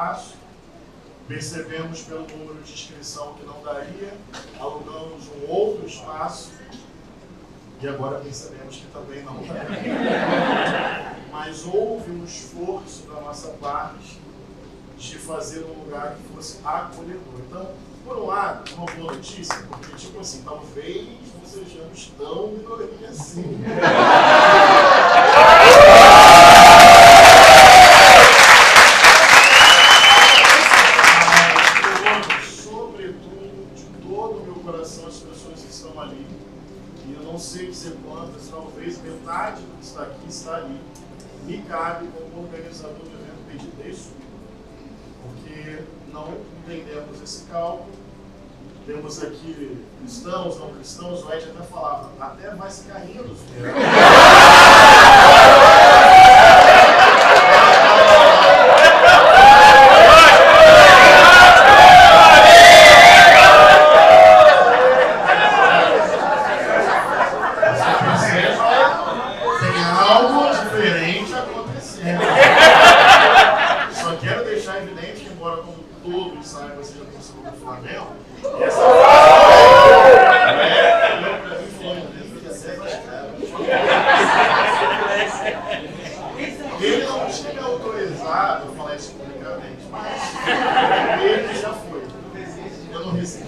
espaço. Percebemos pelo número de inscrição que não daria, alugamos um outro espaço e agora percebemos que também não daria. Mas houve um esforço da nossa parte de fazer um lugar que fosse acolhedor. Então, por um lado, uma boa notícia, porque tipo assim, talvez não sejamos tão minoria assim. Sei dizer quantas, talvez metade do que está aqui está ali. Me cabe como organizador do evento pedir isso, porque não entendemos esse cálculo. Temos aqui cristãos, não cristãos, o Ed até falava, até vai se caindo. Ele não tinha autorizado a falar isso publicamente, mas ele já foi. Eu não resisto.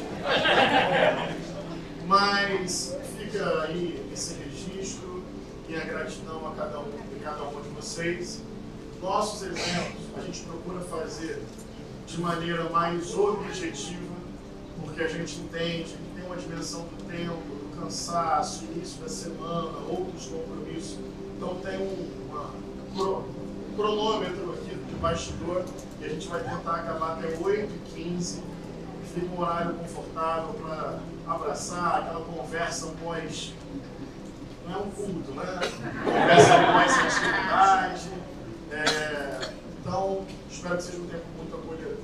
Mas fica aí esse registro e a gratidão a cada um de vocês. Nossos eventos a gente procura fazer de maneira mais objetiva, porque a gente entende que tem uma dimensão do tempo, do cansaço, início da semana, outros compromissos. Então tem um cronômetro aqui de bastidor e a gente vai tentar acabar até 8h15. Fica um horário confortável para abraçar, aquela conversa pós. Não é um culto, né? Conversa pós atividade. Então, espero que seja um tempo muito acolhedor.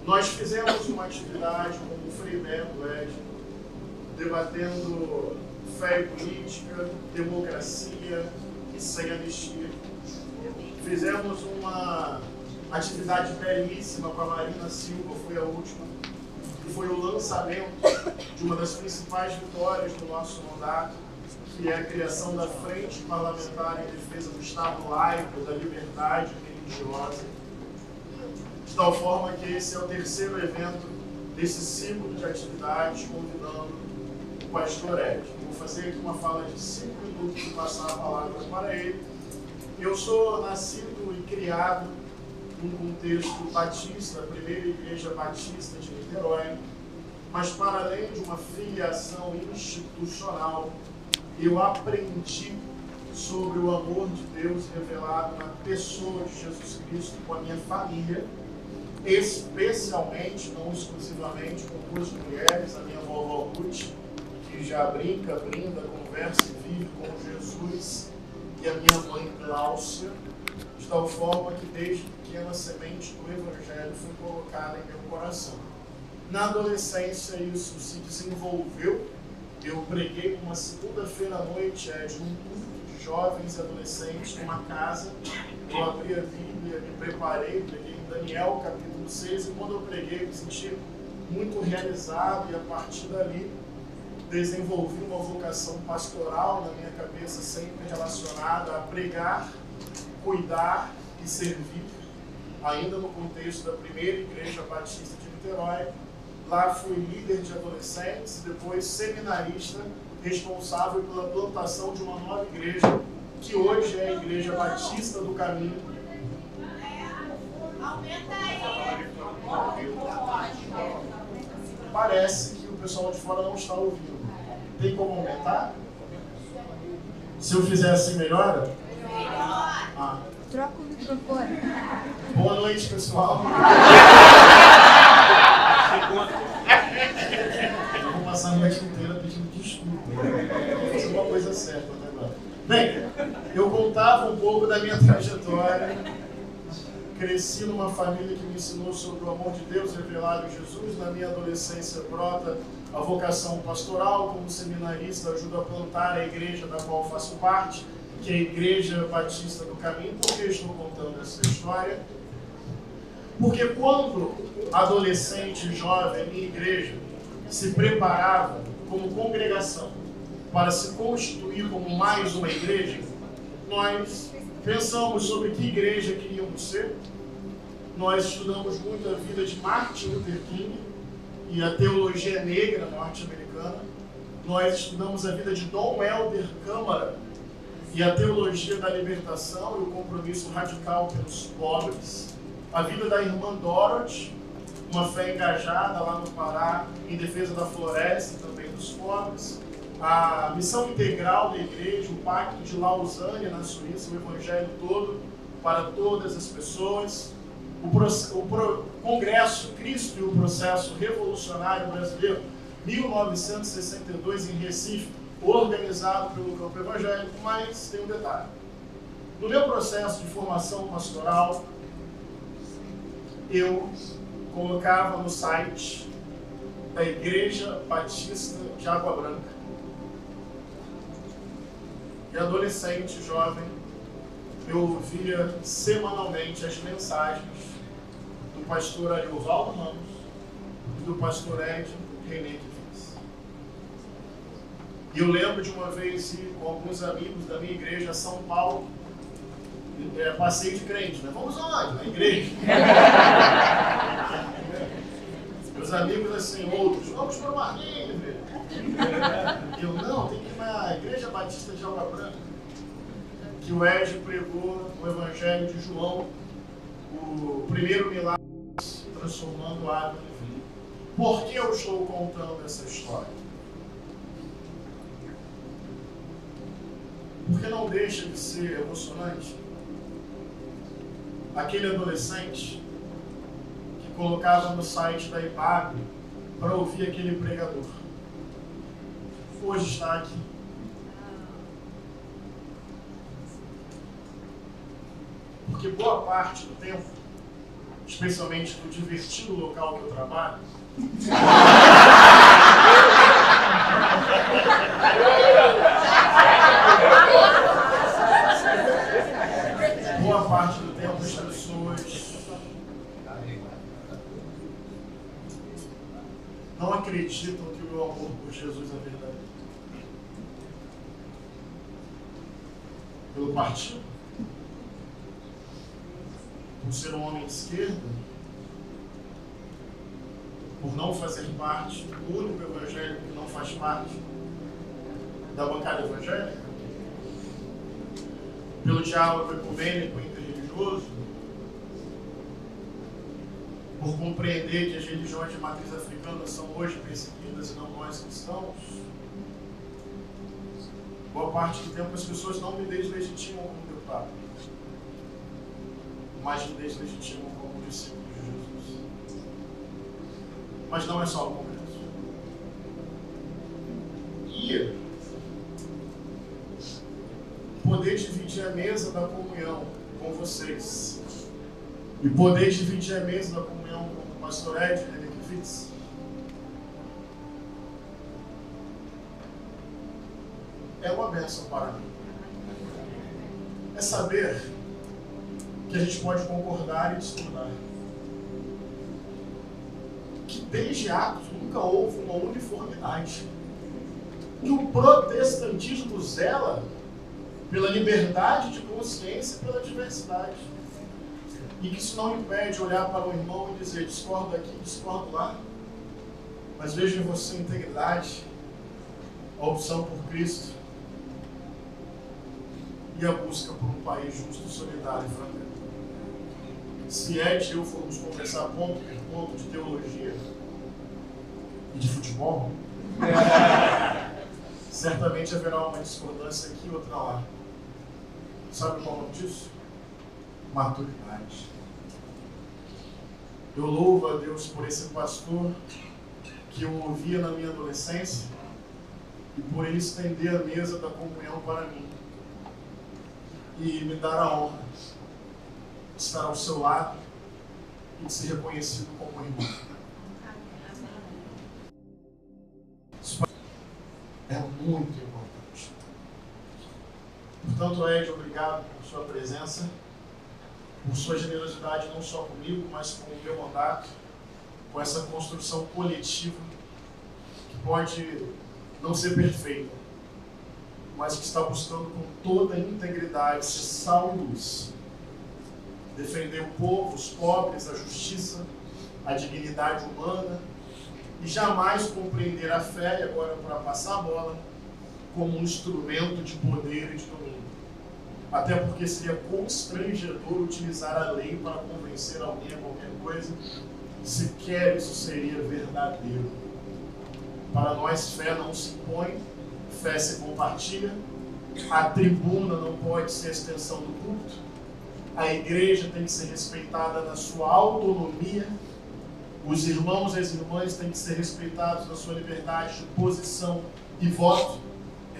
Nós fizemos uma atividade com o Frei Beto, Ed, debatendo fé e política, democracia e sem anistia. Fizemos uma atividade belíssima com a Marina Silva, foi a última, que foi o lançamento de uma das principais vitórias do nosso mandato, que é a criação da Frente Parlamentar em Defesa do Estado Laico, da Liberdade Religiosa, de tal forma que esse é o terceiro evento desse ciclo de atividades, convidando o pastor Ed. Vou fazer aqui uma fala de 5 minutos e passar a palavra para ele. Eu sou nascido e criado num contexto batista, a primeira igreja batista de Niterói, mas para além de uma filiação institucional, eu aprendi sobre o amor de Deus revelado na pessoa de Jesus Cristo com a minha família, especialmente, não exclusivamente, com 2 mulheres, a minha vovó Ruth, que já brinca, brinda, conversa e vive com Jesus, e a minha mãe Cláudia, de tal forma que desde pequena a semente do Evangelho foi colocada em meu coração. Na adolescência isso se desenvolveu. Eu preguei uma segunda-feira à noite de um culto de jovens e adolescentes numa casa. Eu abri a Bíblia, me preparei, preguei em Daniel capítulo 6, e quando eu preguei me senti muito realizado, e a partir dali desenvolvi uma vocação pastoral na minha cabeça, sempre relacionada a pregar, cuidar e servir, ainda no contexto da primeira igreja batista de Niterói. Lá fui líder de adolescentes, depois seminarista, responsável pela plantação de uma nova igreja, que hoje é a Igreja Batista do Caminho. Parece que o pessoal de fora não está ouvindo. Tem como aumentar? Se eu fizer assim, melhora? Melhor. Troca o microfone. Boa noite, pessoal. Eu vou passar a noite inteira pedindo desculpa. Vou fazer uma coisa certa até agora. Bem, eu contava um pouco da minha trajetória. Cresci numa família que me ensinou sobre o amor de Deus revelado em Jesus. Na minha adolescência brota a vocação pastoral. Como seminarista, ajudo a plantar a igreja da qual faço parte, que é a Igreja Batista do Caminho. Por que estou contando essa história? Porque quando adolescente, jovem, a minha igreja se preparava como congregação para se constituir como mais uma igreja, nós pensamos sobre que igreja queríamos ser. Nós estudamos muito a vida de Martin Luther King e a teologia negra norte-americana. Nós estudamos a vida de Dom Helder Câmara e a teologia da libertação e o compromisso radical pelos pobres. A vida da irmã Dorothy, uma fé engajada lá no Pará em defesa da floresta e também dos pobres. A missão integral da igreja, o Pacto de Lausanne na Suíça, o evangelho todo para todas as pessoas. O Congresso Cristo e o Processo Revolucionário Brasileiro, 1962, em Recife, organizado pelo Campo Evangélico, mas tem um detalhe. No meu processo de formação pastoral, eu colocava no site da Igreja Batista de Água Branca. E adolescente, jovem, eu ouvia semanalmente as mensagens do pastor Ariovaldo Ramos e do pastor Ed René. E eu lembro de uma vez ir com alguns amigos da minha igreja a São Paulo, passeio de crente, né? Vamos aonde? Na igreja. Meus amigos assim, outros, vamos para o Marquinhos, velho. Eu, não, tem que ir na Igreja Batista de Água Branca, que o Ed pregou o Evangelho de João, o primeiro milagre transformando água em vinho. Por que eu estou contando essa história? Porque não deixa de ser emocionante aquele adolescente que colocava no site da IPAB para ouvir aquele pregador. Hoje está aqui. Porque boa parte do tempo, especialmente no divertido local que eu trabalho, boa parte do tempo as pessoas não acreditam que o meu amor por Jesus é verdadeiro. Pelo partido, por ser um homem de esquerda, por não fazer parte do único evangélico que não faz parte da bancada evangélica, pelo diálogo ecumênico interreligioso, por compreender que as religiões de matriz africana são hoje perseguidas e não nós cristãos. Boa parte do tempo as pessoas não me deslegitimam como deputado, mas me deslegitimam como discípulo de Jesus. Mas não é só o Congresso. E poder dividir a mesa da comunhão com vocês e poder dividir a mesa da comunhão com o pastor Ed Renekiewicz é uma bênção para mim. É saber que a gente pode concordar e discordar. Que desde Atos nunca houve uma uniformidade. Que o protestantismo zela pela liberdade de consciência e pela diversidade. E que isso não impede olhar para o irmão e dizer, discordo aqui, discordo lá, mas vejo em você a integridade, a opção por Cristo e a busca por um país justo, solidário e fraterno. Se Ed e eu formos conversar ponto por ponto de teologia e de futebol, certamente haverá uma discordância aqui e outra lá. Sabe qual é o nome disso? Maturidade. Eu louvo a Deus por esse pastor que eu ouvia na minha adolescência e por ele estender a mesa da comunhão para mim e me dar a honra de estar ao seu lado e de ser reconhecido como irmão. Isso é muito importante. Portanto, Ed, obrigado por sua presença. por sua generosidade não só comigo, mas com o meu mandato, com essa construção coletiva que pode não ser perfeita, mas que está buscando com toda a integridade ser sal e luz, defender o povo, os pobres, a justiça, a dignidade humana, e jamais compreender a fé, e agora para passar a bola, como um instrumento de poder e de domínio. Até porque seria constrangedor utilizar a lei para convencer alguém a qualquer coisa, sequer isso seria verdadeiro. Para nós, fé não se impõe, fé se compartilha, a tribuna não pode ser a extensão do culto, a igreja tem que ser respeitada na sua autonomia, os irmãos e as irmãs têm que ser respeitados na sua liberdade de posição e voto.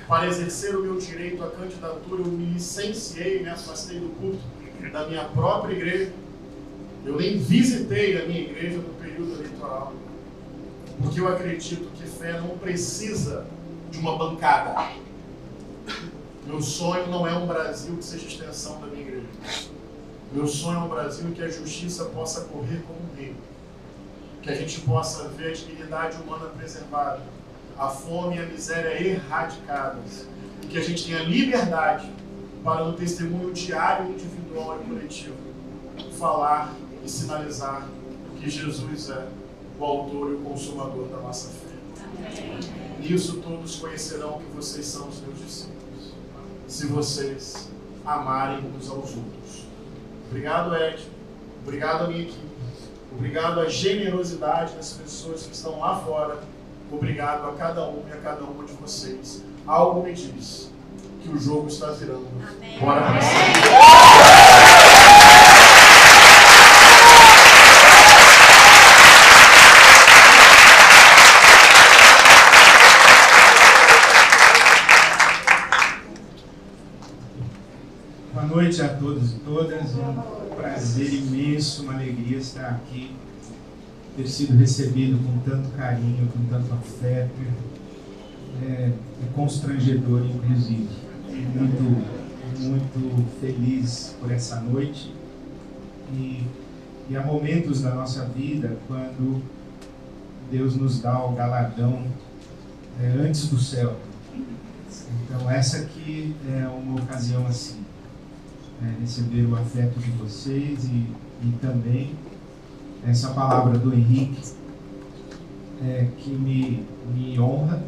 Para exercer o meu direito à candidatura, eu me licenciei, me afastei do culto da minha própria igreja. Eu nem visitei a minha igreja no período eleitoral, porque eu acredito que fé não precisa de uma bancada. Meu sonho não é um Brasil que seja extensão da minha igreja. Meu sonho é um Brasil em que a justiça possa correr como um rio, que a gente possa ver a dignidade humana preservada, a fome e a miséria erradicadas, e que a gente tenha liberdade para, no testemunho diário, individual e coletivo, falar e sinalizar que Jesus é o autor e o consumador da nossa fé. Amém. Nisso todos conhecerão que vocês são os meus discípulos, se vocês amarem uns aos outros. Obrigado, Ed. Obrigado à minha equipe. Obrigado à generosidade das pessoas que estão lá fora. Obrigado a cada um e a cada uma de vocês. Algo me diz que o jogo está virando. Amém. Bora para cima. Boa noite a todos e todas. Um prazer imenso, uma alegria estar aqui, ter sido recebido com tanto carinho, com tanto afeto. É constrangedor, inclusive. Muito feliz por essa noite. E há momentos da nossa vida quando Deus nos dá o galardão antes do céu. Então essa aqui é uma ocasião assim. Receber o afeto de vocês e também essa palavra do Henrique que me honra,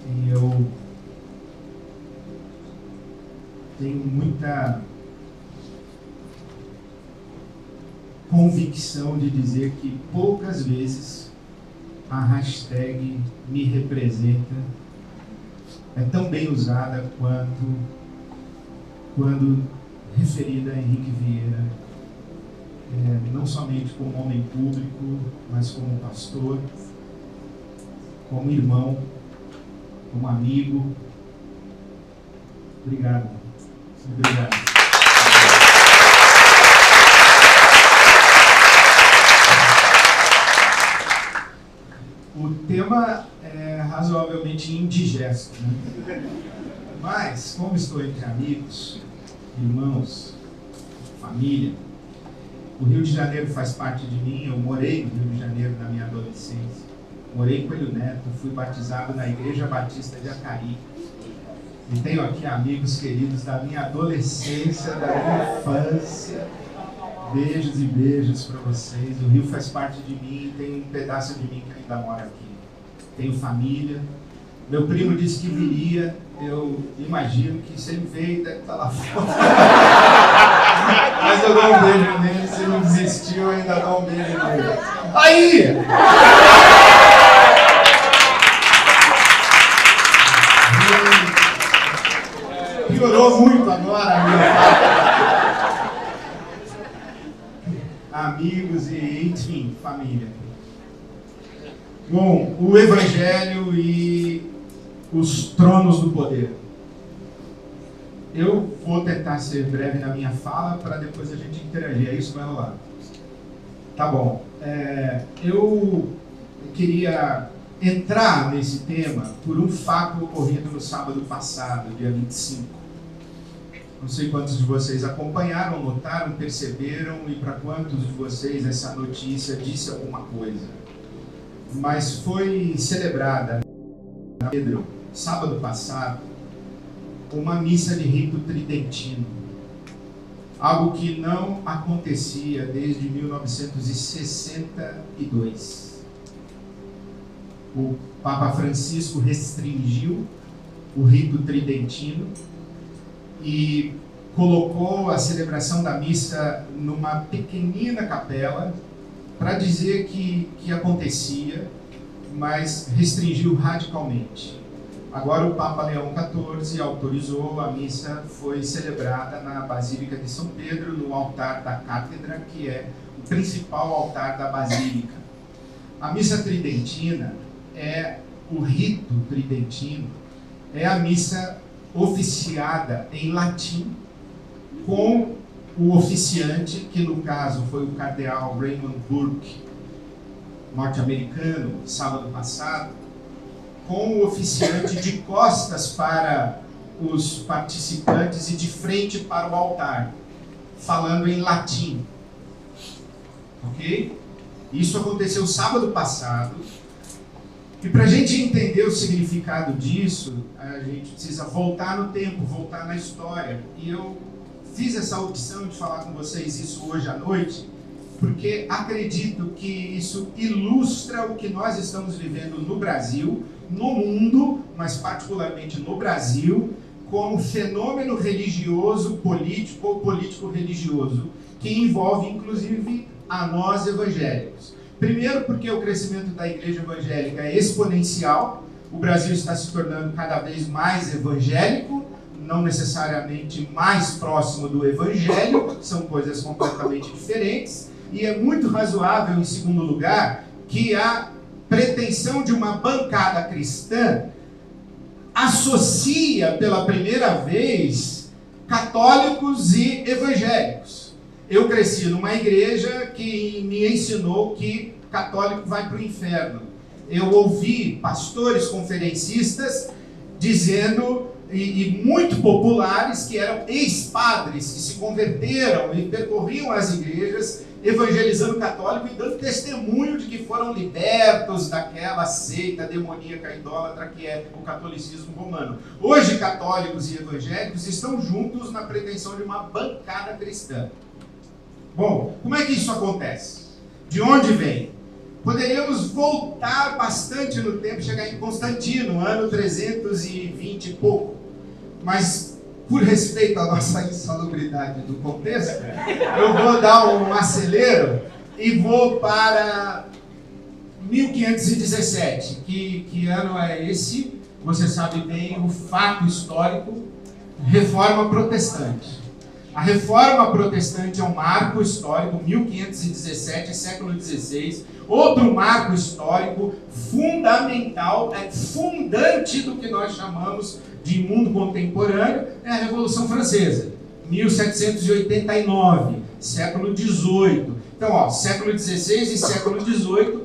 e eu tenho muita convicção de dizer que poucas vezes a hashtag me representa é tão bem usada quando referida a Henrique Vieira, não somente como homem público, mas como pastor, como irmão, como amigo. Obrigado. Obrigado. O tema é razoavelmente indigesto, né? Mas, como estou entre amigos, irmãos, família, o Rio de Janeiro faz parte de mim. Eu morei no Rio de Janeiro na minha adolescência, morei em Coelho Neto, fui batizado na Igreja Batista de Acari, e tenho aqui amigos queridos da minha adolescência, da minha infância. Beijos e beijos para vocês. O Rio faz parte de mim, tem um pedaço de mim que ainda mora aqui. Tenho família. Meu primo disse que viria. Eu imagino que se ele veio, deve estar lá fora. Mas eu dou um beijo nele. Se não desistiu, eu ainda dou um beijo nele. Aí! Piorou muito agora, amigos e, enfim, família. Bom, o Evangelho e os tronos do poder. Eu vou tentar ser breve na minha fala para depois a gente interagir. É isso que vai rolar. Tá bom. Eu queria entrar nesse tema por um fato ocorrido no sábado passado, dia 25. Não sei quantos de vocês acompanharam, notaram, perceberam, e para quantos de vocês essa notícia disse alguma coisa. Mas foi celebrada na Pedro, sábado passado, uma missa de rito tridentino. Algo que não acontecia desde 1962. O Papa Francisco restringiu o rito tridentino e colocou a celebração da missa numa pequenina capela para dizer que acontecia, mas restringiu radicalmente. Agora o Papa Leão XIV autorizou, a missa foi celebrada na Basílica de São Pedro, no altar da Cátedra, que é o principal altar da Basílica. A missa tridentina o rito tridentino é a missa oficiada em latim, com o oficiante, que no caso foi o cardeal Raymond Burke, norte-americano, sábado passado, com o oficiante de costas para os participantes e de frente para o altar, falando em latim. Ok? Isso aconteceu sábado passado. E para a gente entender o significado disso, a gente precisa voltar no tempo, voltar na história. E eu fiz essa opção de falar com vocês isso hoje à noite, porque acredito que isso ilustra o que nós estamos vivendo no Brasil, no mundo, mas particularmente no Brasil, como fenômeno religioso, político ou político-religioso, que envolve inclusive a nós evangélicos. Primeiro, porque o crescimento da igreja evangélica é exponencial, o Brasil está se tornando cada vez mais evangélico, não necessariamente mais próximo do evangelho, são coisas completamente diferentes, e é muito razoável, em segundo lugar, que a pretensão de uma bancada cristã associa pela primeira vez católicos e evangélicos. Eu cresci numa igreja que me ensinou que católico vai para o inferno. Eu ouvi pastores conferencistas dizendo, e muito populares, que eram ex-padres que se converteram e percorriam as igrejas evangelizando o católico e dando testemunho de que foram libertos daquela seita demoníaca idólatra que é o catolicismo romano. Hoje, católicos e evangélicos estão juntos na pretensão de uma bancada cristã. Bom, como é que isso acontece? De onde vem? Poderíamos voltar bastante no tempo, chegar em Constantino, ano 320 e pouco, mas por respeito à nossa insalubridade do contexto, eu vou dar um acelero e vou para 1517. Que ano é esse? Você sabe bem o fato histórico: Reforma Protestante. A Reforma Protestante é um marco histórico, 1517, século XVI, outro marco histórico fundamental, fundante do que nós chamamos de mundo contemporâneo, é a Revolução Francesa, 1789, século XVIII. Então, século XVI e século XVIII,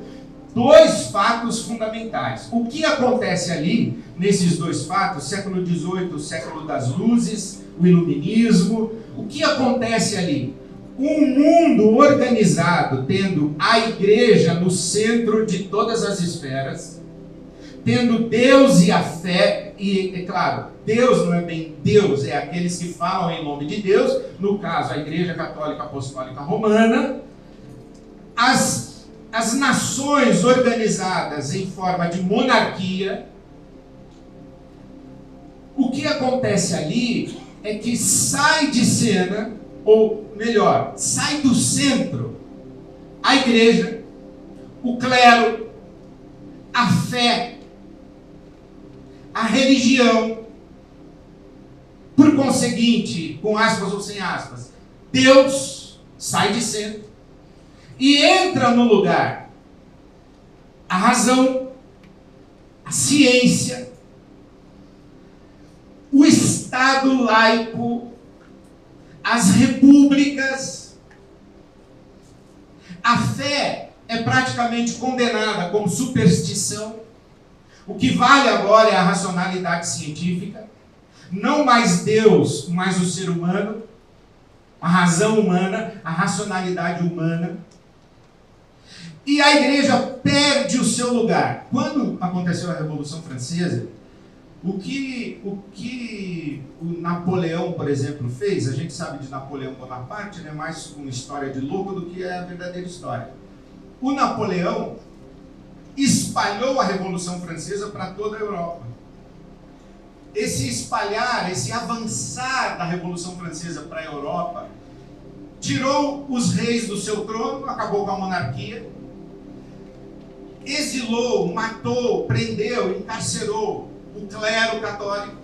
dois fatos fundamentais. O que acontece ali, nesses dois fatos, século XVIII, o século das luzes, o iluminismo, o que acontece ali? Um mundo organizado, tendo a igreja no centro de todas as esferas, tendo Deus e a fé, e é claro, Deus não é bem Deus, é aqueles que falam em nome de Deus, no caso a Igreja Católica Apostólica Romana, as nações organizadas em forma de monarquia. O que acontece ali é que sai de cena, ou melhor, sai do centro, a igreja, o clero, a fé, a religião, por conseguinte, com aspas ou sem aspas, Deus sai de cena e entra no lugar a razão, a ciência, o Estado laico, as repúblicas. A fé é praticamente condenada como superstição. O que vale agora é a racionalidade científica. não mais Deus, mas o ser humano, a razão humana, a racionalidade humana. E a igreja perde o seu lugar. Quando aconteceu a Revolução Francesa, o que o Napoleão, por exemplo, fez, a gente sabe de Napoleão Bonaparte, né, mais uma história de louco do que a verdadeira história. O Napoleão espalhou a Revolução Francesa para toda a Europa. Esse espalhar, esse avançar da Revolução Francesa para a Europa, tirou os reis do seu trono, acabou com a monarquia, exilou, matou, prendeu, encarcerou o clero católico,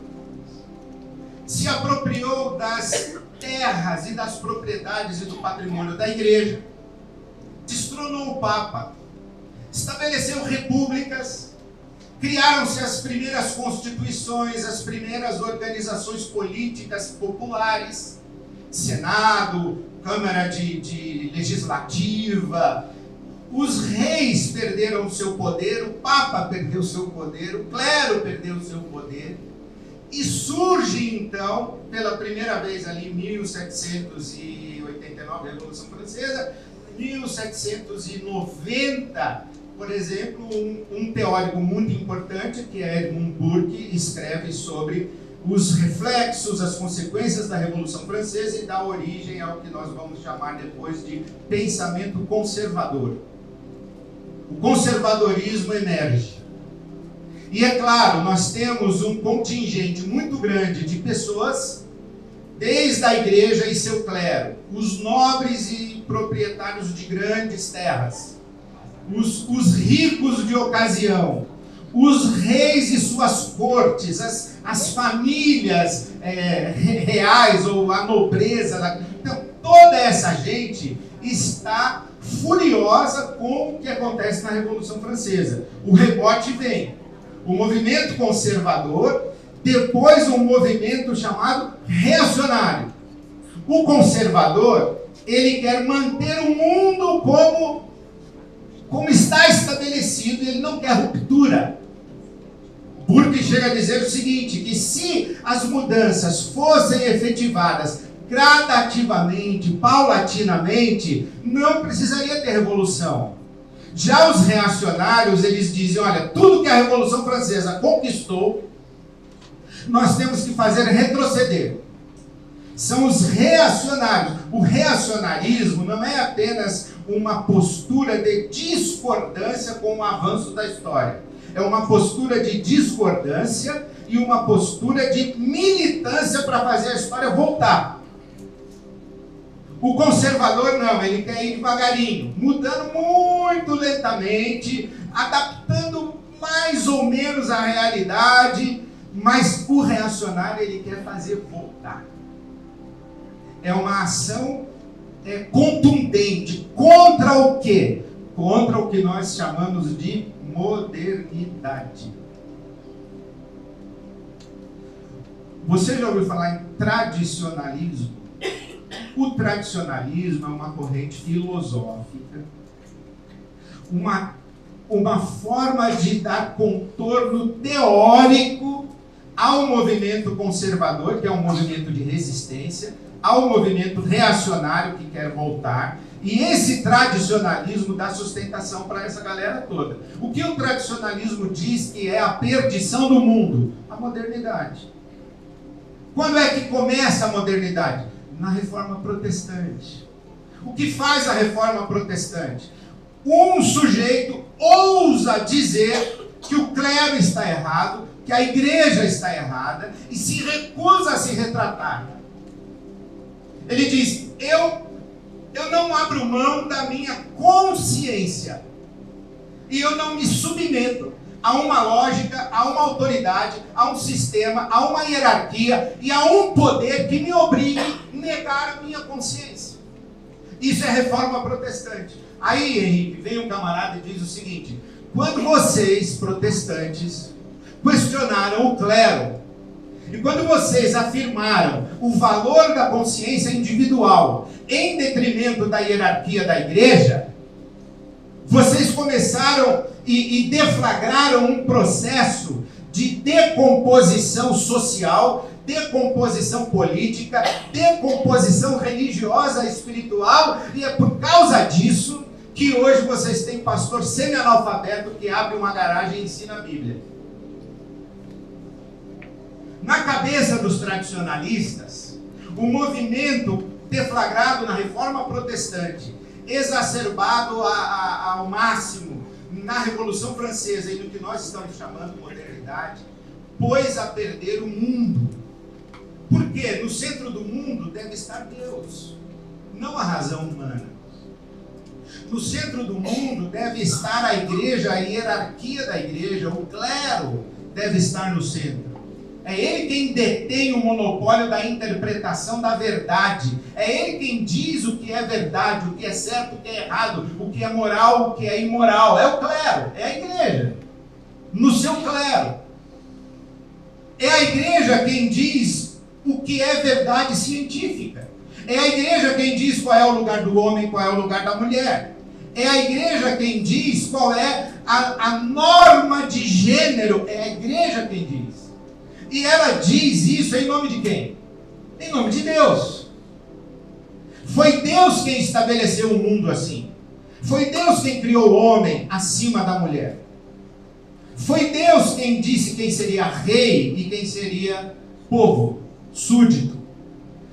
se apropriou das terras e das propriedades e do patrimônio da igreja, destronou o Papa, estabeleceu repúblicas, criaram-se as primeiras constituições, as primeiras organizações políticas populares, Senado, Câmara de Legislativa. Os reis perderam o seu poder, o Papa perdeu o seu poder, o clero perdeu o seu poder. E surge, então, pela primeira vez ali em 1789, a Revolução Francesa, 1790, por exemplo, um teórico muito importante, que é Edmund Burke, escreve sobre os reflexos, as consequências da Revolução Francesa e dá origem ao que nós vamos chamar depois de pensamento conservador. O conservadorismo emerge. E é claro, nós temos um contingente muito grande de pessoas, desde a igreja e seu clero, os nobres e proprietários de grandes terras, os ricos de ocasião, os reis e suas cortes, as famílias reais ou a nobreza. Então, toda essa gente está furiosa com o que acontece na Revolução Francesa. O rebote vem. O movimento conservador, depois um movimento chamado reacionário. O conservador, ele quer manter o mundo como está estabelecido, ele não quer ruptura. Burke chega a dizer o seguinte, que se as mudanças fossem efetivadas gradativamente, paulatinamente, não precisaria ter revolução. Já os reacionários, eles dizem, olha, tudo que a Revolução Francesa conquistou, nós temos que fazer retroceder. São os reacionários. O reacionarismo não é apenas uma postura de discordância com o avanço da história. É uma postura de discordância e uma postura de militância para fazer a história voltar. O conservador não, ele quer ir devagarinho, mudando muito lentamente, adaptando mais ou menos a realidade, mas o reacionário ele quer fazer voltar. É uma ação contundente. Contra o quê? Contra o que nós chamamos de modernidade. Você já ouviu falar em tradicionalismo? O tradicionalismo é uma corrente filosófica, uma forma de dar contorno teórico ao movimento conservador, que é um movimento de resistência, ao movimento reacionário que quer voltar, e esse tradicionalismo dá sustentação para essa galera toda. O que o tradicionalismo diz que é a perdição do mundo? A modernidade. Quando é que começa a modernidade? Na Reforma Protestante. O que faz a Reforma Protestante? Um sujeito ousa dizer que o clero está errado, que a igreja está errada, e se recusa a se retratar. Ele diz, eu não abro mão da minha consciência, e eu não me submeto a uma lógica, a uma autoridade, a um sistema, a uma hierarquia e a um poder que me obrigue a negar a minha consciência. Isso é Reforma Protestante. Aí, Henrique, vem um camarada e diz o seguinte, quando vocês, protestantes, questionaram o clero, e quando vocês afirmaram o valor da consciência individual em detrimento da hierarquia da igreja, vocês começaram e deflagraram um processo de decomposição social decomposição política, decomposição religiosa, espiritual, e é por causa disso que hoje vocês têm pastor semi-analfabeto que abre uma garagem e ensina a Bíblia. Na cabeça dos tradicionalistas, o movimento deflagrado na Reforma Protestante, exacerbado ao máximo na Revolução Francesa e no que nós estamos chamando de modernidade, pôs a perder o mundo. Por quê? No centro do mundo deve estar Deus, não a razão humana. No centro do mundo deve estar a igreja, a hierarquia da igreja, o clero deve estar no centro. É ele quem detém o monopólio da interpretação da verdade. É ele quem diz o que é verdade, o que é certo, o que é errado, o que é moral, o que é imoral. É o clero, é a igreja. No seu clero. É a igreja quem diz o que é verdade científica. É a igreja quem diz qual é o lugar do homem, qual é o lugar da mulher. É a igreja quem diz qual é a norma de gênero. É a igreja quem diz. E ela diz isso em nome de quem? Em nome de Deus. Foi Deus quem estabeleceu o mundo assim. Foi Deus quem criou o homem acima da mulher. Foi Deus quem disse quem seria rei e quem seria povo, súdito.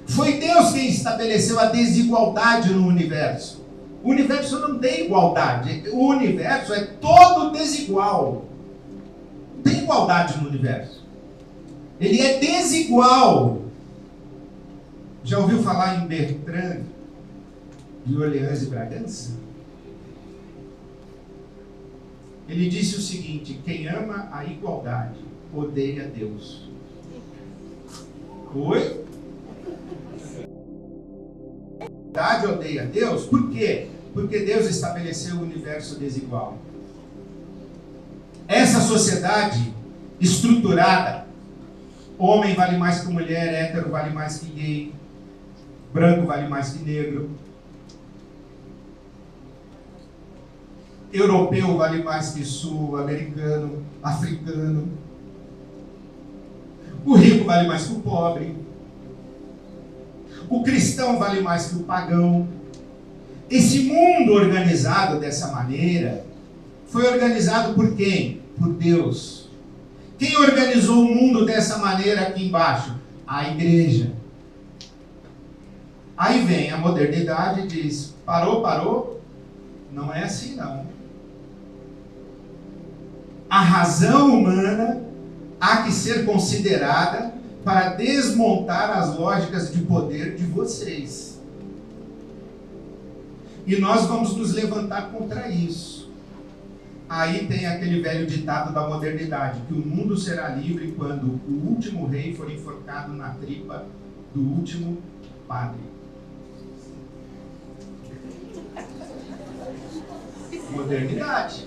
Foi Deus quem estabeleceu a desigualdade no universo. O universo não tem igualdade. O universo é todo desigual. Não tem igualdade no universo. Ele é desigual. Já ouviu falar em Bertrand de Orleans e Bragança? Ele disse o seguinte: quem ama a igualdade odeia Deus. Oi? A igualdade odeia Deus? Por quê? Porque Deus estabeleceu o universo desigual. Essa sociedade estruturada, homem vale mais que mulher, hétero vale mais que gay, branco vale mais que negro, europeu vale mais que sul-americano, africano, o rico vale mais que o pobre, o cristão vale mais que o pagão. Esse mundo organizado dessa maneira foi organizado por quem? Por Deus. Quem organizou o mundo dessa maneira aqui embaixo? A igreja. Aí vem a modernidade e diz: parou? Não é assim não. A razão humana há que ser considerada para desmontar as lógicas de poder de vocês. E nós vamos nos levantar contra isso. Aí tem aquele velho ditado da modernidade, que o mundo será livre quando o último rei for enforcado na tripa do último padre. Modernidade.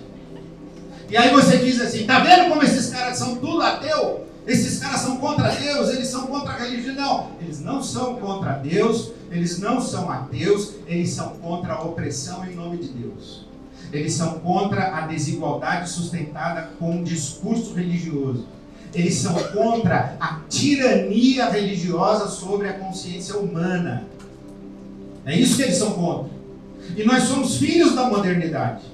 E aí você diz assim: tá vendo como esses caras são tudo ateu? Esses caras são contra Deus, eles são contra a religião. Não, eles não são contra Deus, eles não são ateus, eles são contra a opressão em nome de Deus. Eles são contra a desigualdade sustentada com um discurso religioso. Eles são contra a tirania religiosa sobre a consciência humana. É isso que eles são contra. E nós somos filhos da modernidade.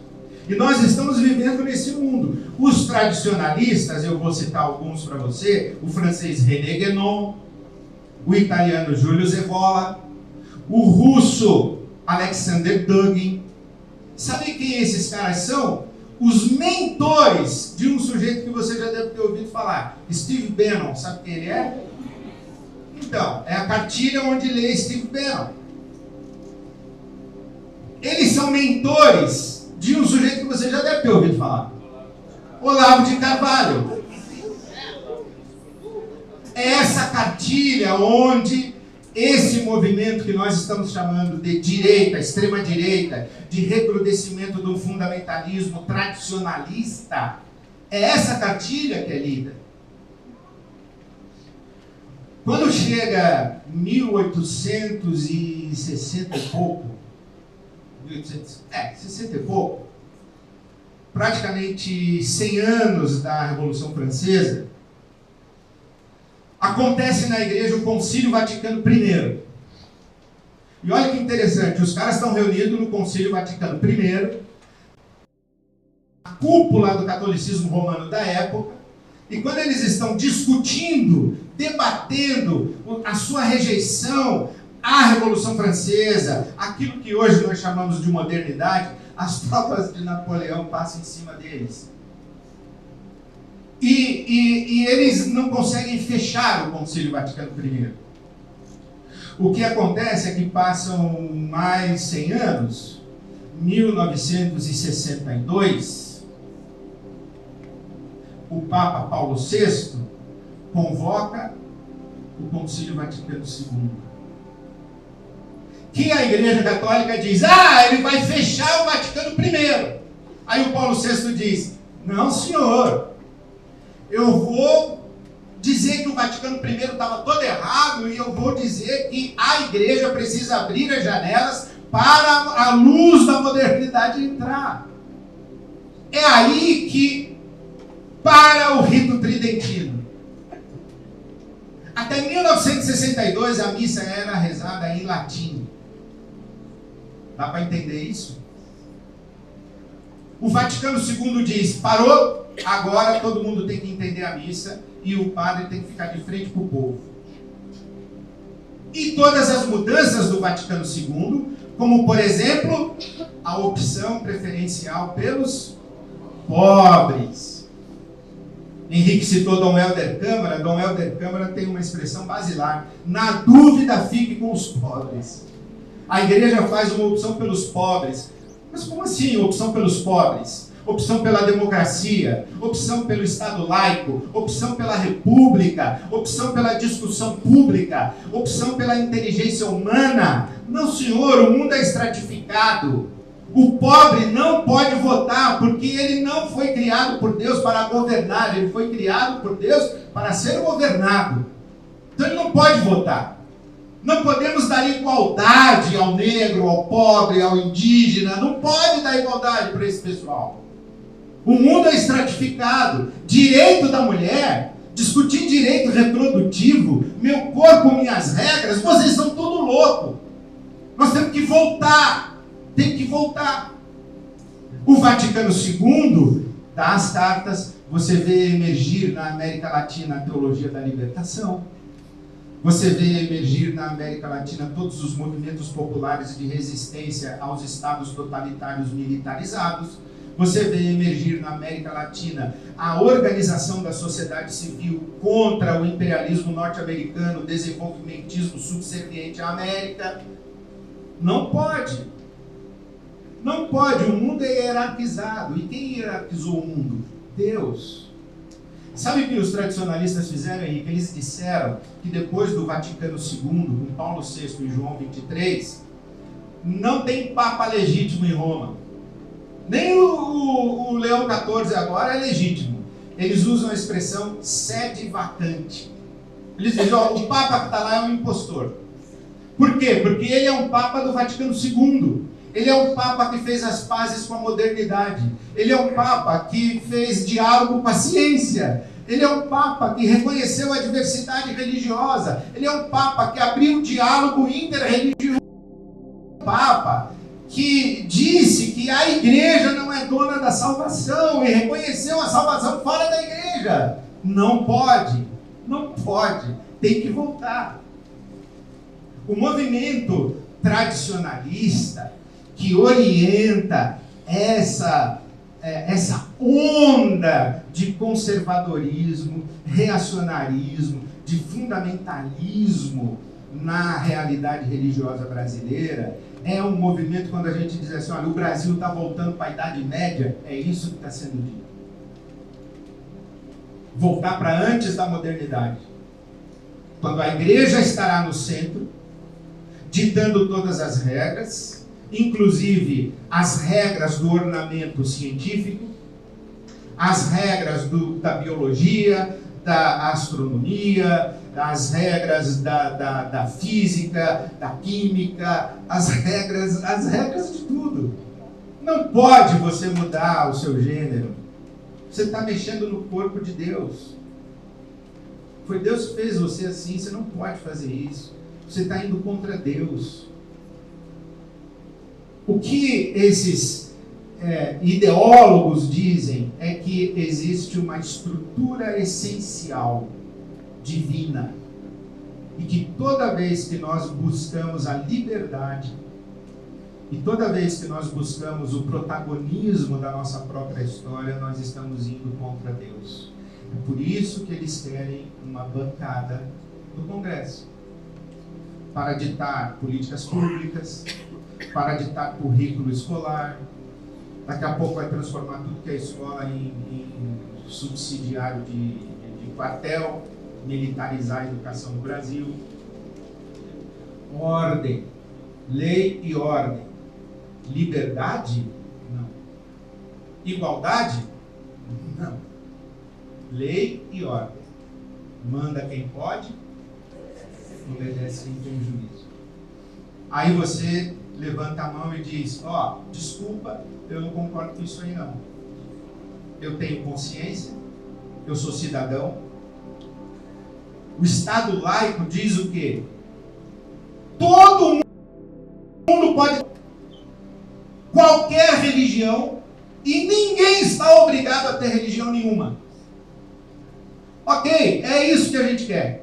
E nós estamos vivendo nesse mundo. Os tradicionalistas, eu vou citar alguns para você: o francês René Guénon, o italiano Giulio Evola, o russo Alexander Dugin. Sabe quem esses caras são? Os mentores de um sujeito que você já deve ter ouvido falar, Steve Bannon. Sabe quem ele é? Então, é a cartilha onde lê Steve Bannon. Eles são mentores de um sujeito que você já deve ter ouvido falar, Olavo de Carvalho. É essa cartilha onde esse movimento que nós estamos chamando de direita, extrema direita, de recrudescimento do fundamentalismo tradicionalista, é essa cartilha que é lida. Quando chega 1860 e pouco, 60 e pouco, praticamente 100 anos da Revolução Francesa, a acontece na igreja o Concílio Vaticano I. E olha que interessante, os caras estão reunidos no Concílio Vaticano I, a cúpula do catolicismo romano da época, e quando eles estão discutindo, debatendo a sua rejeição à Revolução Francesa, aquilo que hoje nós chamamos de modernidade, as tropas de Napoleão passam em cima deles. E eles não conseguem fechar o Concílio Vaticano I. O que acontece é que passam mais 100 anos, 1962, o Papa Paulo VI convoca o Concílio Vaticano II. Que a Igreja Católica diz, ele vai fechar o Vaticano I. Aí o Paulo VI diz, não senhor, eu vou dizer que o Vaticano I estava todo errado e eu vou dizer que a igreja precisa abrir as janelas para a luz da modernidade entrar. É aí que para o rito tridentino. Até 1962 a missa era rezada em latim. Dá para entender isso? O Vaticano II diz, parou, agora todo mundo tem que entender a missa e o padre tem que ficar de frente para o povo. E todas as mudanças do Vaticano II, como por exemplo, a opção preferencial pelos pobres. Henrique citou Dom Helder Câmara. Dom Helder Câmara tem uma expressão basilar: na dúvida, fique com os pobres. A igreja faz uma opção pelos pobres. Mas como assim opção pelos pobres? Opção pela democracia, opção pelo Estado laico, opção pela república, opção pela discussão pública, opção pela inteligência humana. Não, senhor, o mundo é estratificado. O pobre não pode votar porque ele não foi criado por Deus para governar, ele foi criado por Deus para ser governado. Então ele não pode votar. Não podemos dar igualdade ao negro, ao pobre, ao indígena. Não pode dar igualdade para esse pessoal. O mundo é estratificado. Direito da mulher, discutir direito reprodutivo, meu corpo, minhas regras, vocês são tudo louco. Nós temos que voltar. Tem que voltar. O Vaticano II dá as cartas. Você vê emergir na América Latina a teologia da libertação. Você vê emergir na América Latina todos os movimentos populares de resistência aos estados totalitários militarizados. Você vê emergir na América Latina a organização da sociedade civil contra o imperialismo norte-americano, o desenvolvimentismo subserviente à América. Não pode. Não pode. O mundo é hierarquizado. E quem hierarquizou o mundo? Deus. Sabe o que os tradicionalistas fizeram, Henrique? Eles disseram que depois do Vaticano II, com Paulo VI e João XXIII, não tem Papa legítimo em Roma. Nem o Leão XIV agora é legítimo. Eles usam a expressão sede vacante. Eles dizem, o Papa que está lá é um impostor. Por quê? Porque ele é um Papa do Vaticano II. Ele é um Papa que fez as pazes com a modernidade. Ele é um Papa que fez diálogo com a ciência. Ele é um Papa que reconheceu a diversidade religiosa. Ele é um Papa que abriu o diálogo interreligioso. Um Papa que disse que a igreja não é dona da salvação e reconheceu a salvação fora da igreja. Não pode. Não pode. Tem que voltar. O movimento tradicionalista que orienta essa onda de conservadorismo, reacionarismo, de fundamentalismo na realidade religiosa brasileira, é um movimento quando a gente diz assim, olha, o Brasil está voltando para a Idade Média, é isso que está sendo dito. Voltar para antes da modernidade. Quando a igreja estará no centro, ditando todas as regras, inclusive as regras do ornamento científico, as regras da biologia, da astronomia, as regras da física, da química, as regras de tudo. Não pode você mudar o seu gênero. Você está mexendo no corpo de Deus. Foi Deus que fez você assim, você não pode fazer isso. Você está indo contra Deus. O que esses ideólogos dizem é que existe uma estrutura essencial, divina, e que toda vez que nós buscamos a liberdade, e toda vez que nós buscamos o protagonismo da nossa própria história, nós estamos indo contra Deus. É por isso que eles querem uma bancada no Congresso, para ditar políticas públicas, para ditar currículo escolar. Daqui a pouco vai transformar tudo que é escola em subsidiário de quartel, militarizar a educação no Brasil. Ordem, lei e ordem. Liberdade? Não. Igualdade? Não. Lei e ordem. Manda quem pode, obedece quem tem juízo. Aí você levanta a mão e diz: desculpa, eu não concordo com isso aí não. Eu tenho consciência, eu sou cidadão. O Estado laico diz o quê? Todo mundo pode, qualquer religião, e ninguém está obrigado a ter religião nenhuma. Ok, é isso que a gente quer.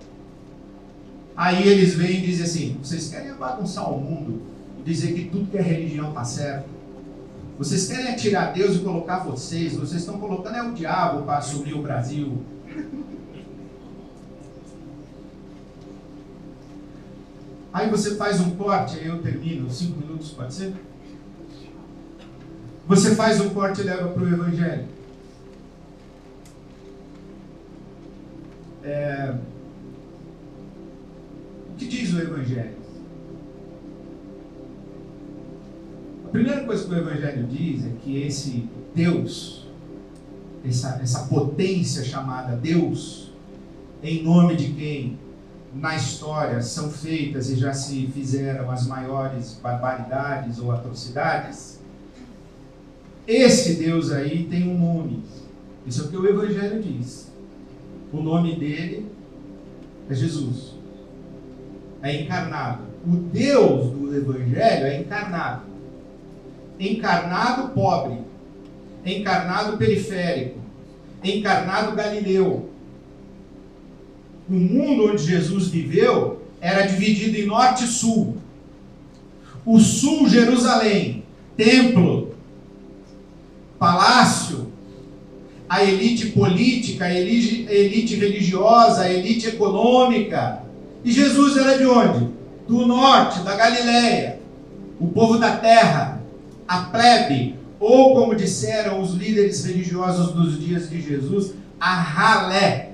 Aí eles vêm e dizem assim: vocês querem bagunçar o mundo, dizer que tudo que é religião está certo? Vocês querem atirar Deus e colocar vocês estão colocando o diabo para assumir o Brasil. Aí você faz um corte, aí eu termino, 5 minutos, pode ser? Você faz um corte e leva para o Evangelho. O que diz o Evangelho? A primeira coisa que o Evangelho diz é que esse Deus, essa potência chamada Deus, em nome de quem na história são feitas e já se fizeram as maiores barbaridades ou atrocidades, esse Deus aí tem um nome. Isso é o que o Evangelho diz. O nome dele é Jesus. É encarnado. O Deus do Evangelho é encarnado. Encarnado pobre. Encarnado periférico. Encarnado galileu. O mundo onde Jesus viveu era dividido em norte e sul. O sul, Jerusalém, templo, palácio, a elite política, a elite religiosa, a elite econômica. E Jesus era de onde? Do norte, da Galileia. O povo da terra, a plebe, ou como disseram os líderes religiosos dos dias de Jesus, a ralé.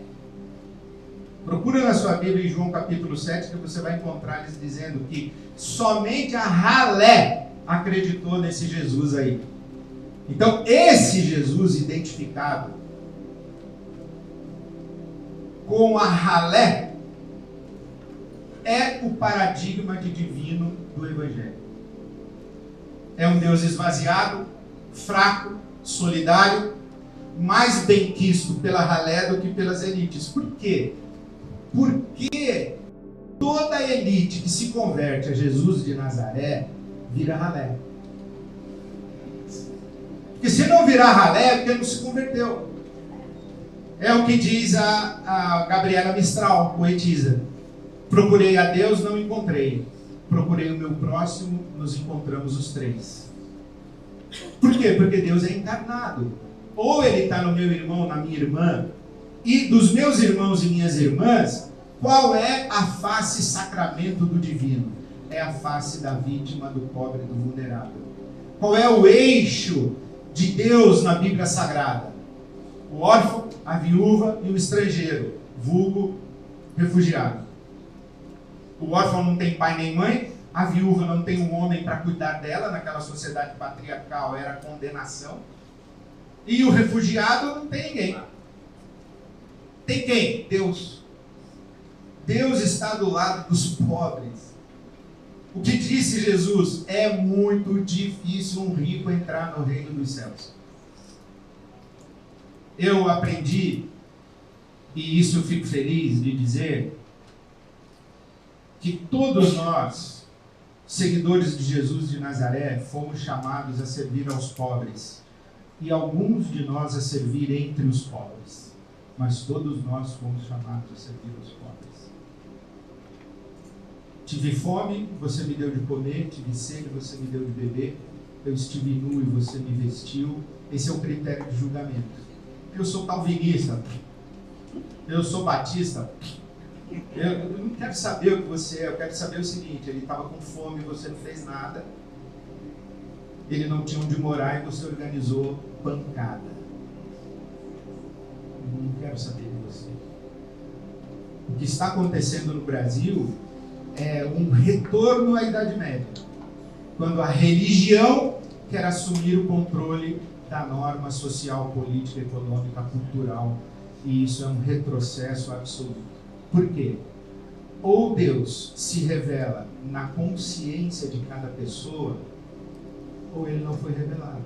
Procura na sua Bíblia em João capítulo 7, que você vai encontrar eles dizendo que somente a ralé acreditou nesse Jesus aí. Então, esse Jesus identificado com a ralé é o paradigma de divino do Evangelho. É um Deus esvaziado, fraco, solidário, mais benquisto pela ralé do que pelas elites. Por quê? Porque toda elite que se converte a Jesus de Nazaré vira ralé. Porque se não virar ralé é porque não se converteu. É o que diz a Gabriela Mistral, poetisa. Procurei a Deus, não encontrei. Procurei o meu próximo, nos encontramos os três. Por quê? Porque Deus é encarnado. Ou ele está no meu irmão, na minha irmã, e dos meus irmãos e minhas irmãs, qual é a face sacramento do divino? É a face da vítima, do pobre, do vulnerável. Qual é o eixo de Deus na Bíblia Sagrada? O órfão, a viúva e o estrangeiro, vulgo refugiado. O órfão não tem pai nem mãe, a viúva não tem um homem para cuidar dela, naquela sociedade patriarcal era condenação, e o refugiado não tem ninguém. Tem quem? Deus. Deus está do lado dos pobres. O que disse Jesus? É muito difícil um rico entrar no reino dos céus. Eu aprendi e isso eu fico feliz de dizer, que todos nós, seguidores de Jesus de Nazaré, fomos chamados a servir aos pobres, e alguns de nós a servir entre os pobres, mas todos nós fomos chamados a servir aos pobres. Tive fome, você me deu de comer, tive sede, você me deu de beber, eu estive nu e você me vestiu. Esse é o critério de julgamento. Eu sou calvinista, eu sou batista, eu não quero saber o que você é, eu quero saber o seguinte: ele estava com fome e você não fez nada, ele não tinha onde morar e você organizou pancada. Eu não quero saber de você. O que está acontecendo no Brasil é um retorno à Idade Média, quando a religião quer assumir o controle da norma social, política, econômica, cultural, e isso é um retrocesso absoluto. Por quê? Ou Deus se revela na consciência de cada pessoa, ou ele não foi revelado.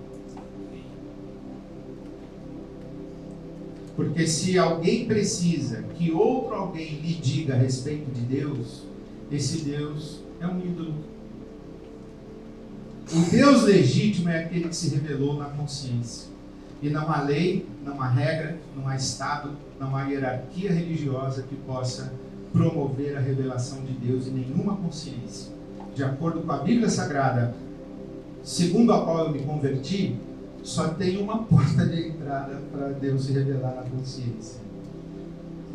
Porque se alguém precisa que outro alguém lhe diga a respeito de Deus, esse Deus é um ídolo. O Deus legítimo é aquele que se revelou na consciência. E não há lei, não há regra, não há Estado, não há hierarquia religiosa que possa promover a revelação de Deus em nenhuma consciência. De acordo com a Bíblia Sagrada, segundo a qual eu me converti, só tem uma porta de entrada para Deus se revelar na consciência.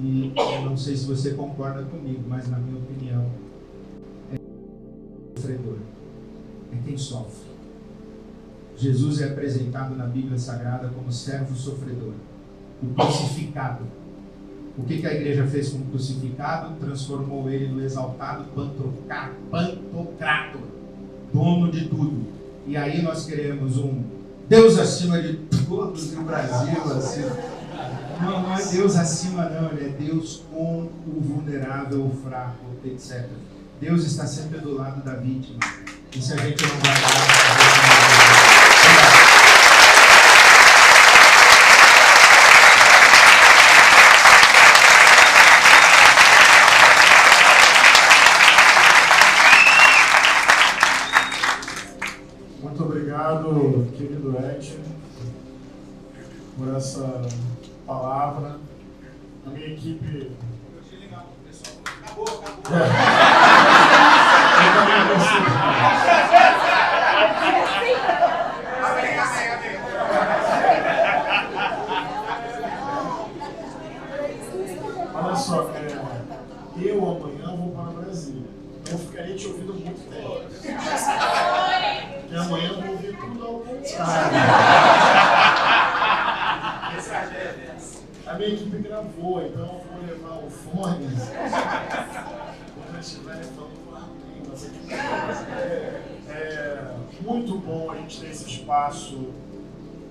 E eu não sei se você concorda comigo, mas na minha opinião, é o sofredor, é quem sofre. Jesus é apresentado na Bíblia Sagrada como servo sofredor, o crucificado. O que a igreja fez com o crucificado? Transformou ele no exaltado pantocrator, dono de tudo. E aí nós queremos um Deus acima de todos no Brasil. Assim. Não é Deus acima não, ele é Deus com o vulnerável, o fraco, etc. Deus está sempre do lado da vítima. E se a gente não vai lá, Muito obrigado, querido Ed, por essa palavra. A minha equipe... Acabou. Olha só, eu amanhã vou para Brasília, então eu ficaria te ouvindo muito tempo. E amanhã eu vou ouvir tudo ao contrário. A minha equipe gravou, então eu vou levar o fone. Quando eu estiver falando, muito bom a gente ter esse espaço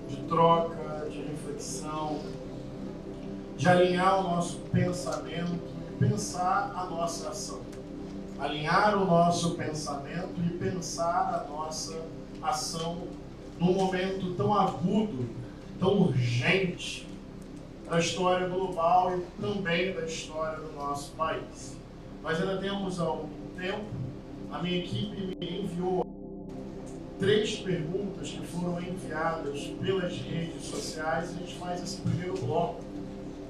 de troca, de reflexão, de alinhar o nosso pensamento e pensar a nossa ação. Alinhar o nosso pensamento e pensar a nossa ação num momento tão agudo, tão urgente da história global e também da história do nosso país. Nós ainda temos algum tempo. A minha equipe me enviou 3 perguntas que foram enviadas pelas redes sociais. A gente faz esse primeiro bloco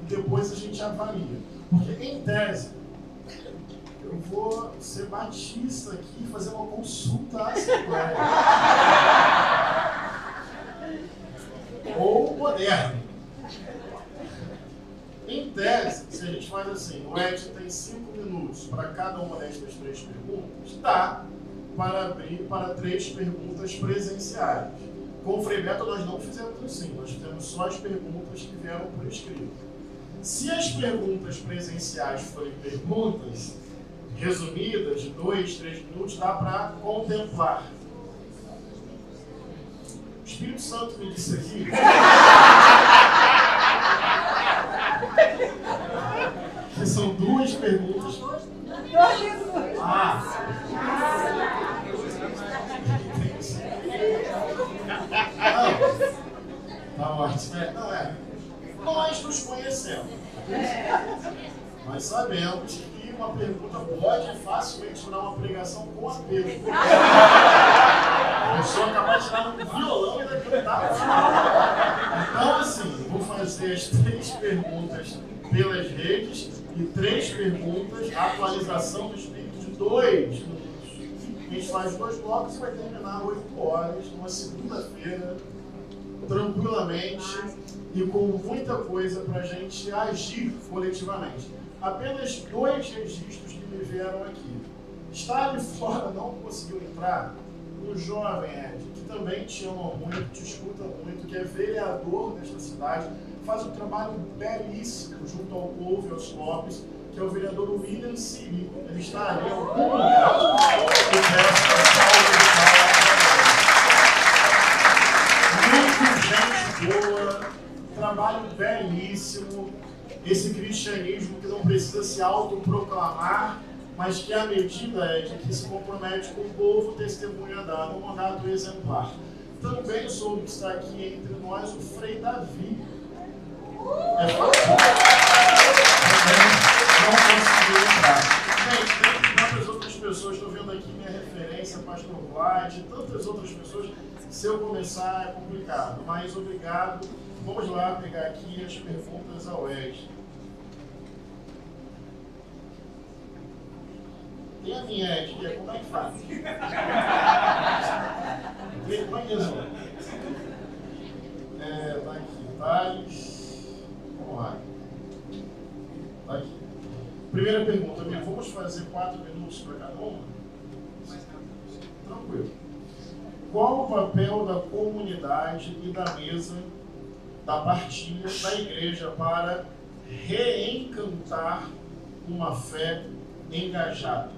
e depois a gente avalia. Porque, em tese, eu vou ser batista aqui e fazer uma consulta à Assembleia. Ou moderno. Em tese, se a gente faz assim, o Ed tem 5 minutos para cada uma destas 3 perguntas, dá para abrir para 3 perguntas presenciais. Com o Frei Beto nós não fizemos assim, nós fizemos só as perguntas que vieram por escrito. Se as perguntas presenciais forem perguntas resumidas, de 2, 3 minutos, dá para contemplar. O Espírito Santo me disse aqui... que são 2 perguntas. Tá ótimo. Nós nos conhecemos. Nós sabemos que uma pergunta pode facilmente virar uma pregação com apelo. A pessoa é capaz de tirar um violão e cantar. Então, assim, vou fazer as 3 perguntas pelas redes e 3 perguntas, a atualização do Espírito de 2 minutos. A gente faz 2 blocos e vai terminar 8 horas, numa segunda-feira, tranquilamente e com muita coisa para a gente agir coletivamente. Apenas 2 registros que me vieram aqui. Está ali fora, não conseguiu entrar, o jovem Ed, que também te ama muito, te escuta muito, que é vereador desta cidade, faz um trabalho belíssimo junto ao povo e aos pobres, que é o vereador William Siri. Ele está ali em algum lugar. E peço muito gente boa, trabalho belíssimo, esse cristianismo que não precisa se autoproclamar, mas que à medida é de que se compromete com o povo, testemunha dado, um mandato exemplar. Também soube que está aqui entre nós o Frei Davi. É fácil. Não conseguiu entrar. Gente, tem tantas outras pessoas, estou vendo aqui minha referência, Pastor White, tantas outras pessoas. Se eu começar é complicado, mas obrigado. Vamos lá pegar aqui as perguntas ao Ed. Tem a minha Ed, como é que faz? Como é que resolve? Tá aqui, Thales. Vamos lá. Tá aqui. Primeira pergunta, amigo, vamos fazer 4 minutos para cada uma? Tranquilo. Qual o papel da comunidade e da mesa, da partilha, da igreja para reencantar uma fé engajada?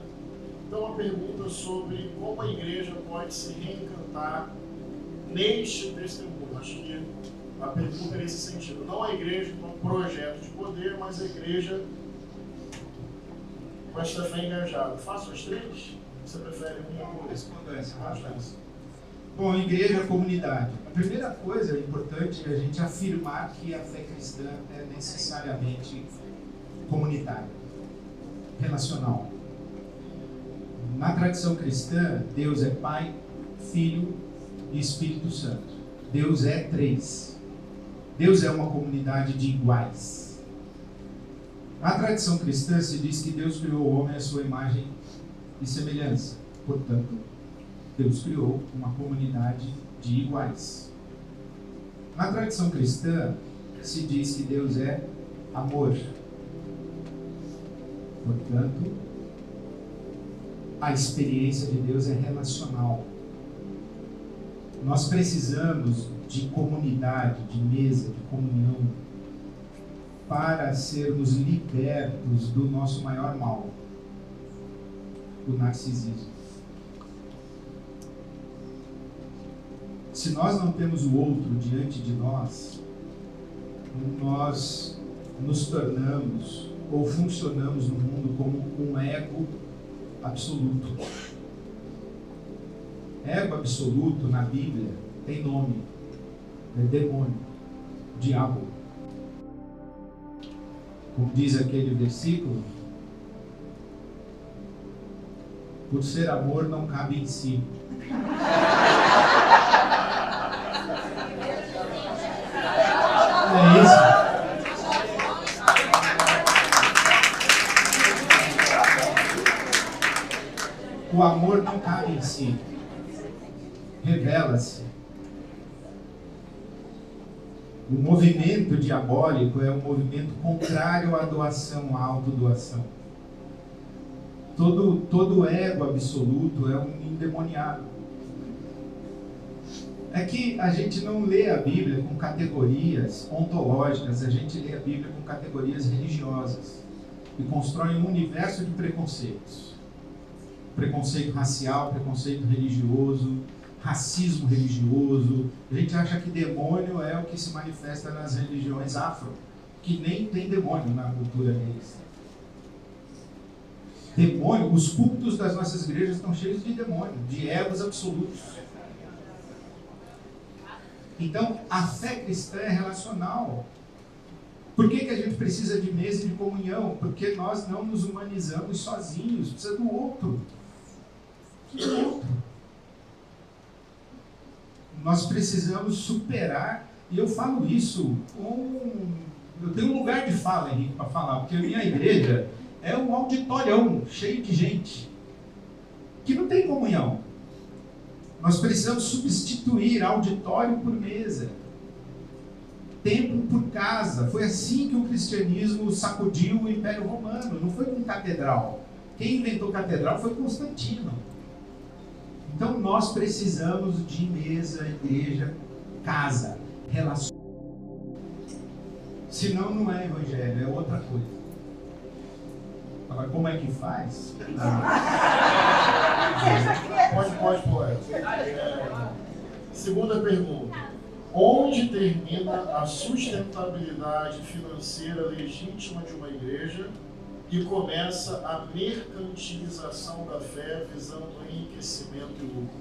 Então, uma pergunta sobre como a igreja pode se reencantar neste testemunho. Acho que a pergunta é nesse sentido. Não a igreja com um projeto de poder, mas a igreja com esta fé engajada. Faço as 3? Você prefere uma ou outra? Respondo essa. Bom, igreja, comunidade. A primeira coisa importante é a gente afirmar que a fé cristã é necessariamente comunitária, relacional. Na tradição cristã, Deus é Pai, Filho e Espírito Santo. Deus é 3. Deus é uma comunidade de iguais. Na tradição cristã se diz que Deus criou o homem à sua imagem e semelhança. Portanto, Deus criou uma comunidade de iguais. Na tradição cristã se diz que Deus é amor. Portanto, a experiência de Deus é relacional. Nós precisamos de comunidade, de mesa, de comunhão, para sermos libertos do nosso maior mal, o narcisismo. Se nós não temos o outro diante de nós, nós nos tornamos ou funcionamos no mundo como um ego absoluto. Ego absoluto na Bíblia tem nome, é demônio, diabo. Como diz aquele versículo, por ser amor não cabe em si. É isso. O amor não cabe em si. Revela-se. O movimento diabólico é um movimento contrário à doação, à autodoação. Todo ego absoluto é um endemoniado. É que a gente não lê a Bíblia com categorias ontológicas, a gente lê a Bíblia com categorias religiosas e constrói um universo de preconceitos. Preconceito racial, preconceito religioso, racismo religioso. A gente acha que demônio é o que se manifesta nas religiões afro, que nem tem demônio na cultura deles. Demônio, os cultos das nossas igrejas estão cheios de demônio, de egos absolutos. Então, a fé cristã é relacional. Por que a gente precisa de mesa de comunhão? Porque nós não nos humanizamos sozinhos, precisa do outro. Nós precisamos superar, e eu falo isso eu tenho um lugar de fala, Henrique, para falar, porque a minha igreja é um auditorião cheio de gente que não tem comunhão. Nós precisamos substituir auditório por mesa, templo por casa. Foi assim que o cristianismo sacudiu o Império Romano, não foi com catedral. Quem inventou catedral foi Constantino. Então nós precisamos de mesa, igreja, casa, relação. Senão não é evangelho, é outra coisa. Agora, como é que faz? Pode. Segunda pergunta. Onde termina a sustentabilidade financeira legítima de uma igreja e começa a mercantilização da fé visando enriquecimento e lucro?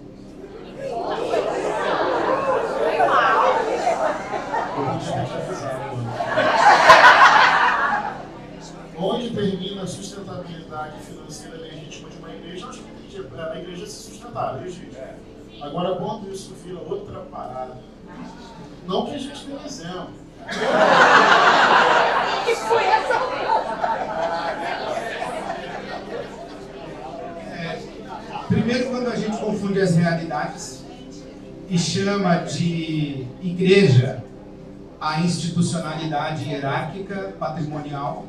Onde termina a sustentabilidade financeira legítima de uma igreja? Acho que a igreja se sustentar, legítimo. Agora, quando isso vira outra parada, não que a gente tenha exemplo. Que foi essa? Primeiro, quando a gente confunde as realidades e chama de igreja a institucionalidade hierárquica, patrimonial,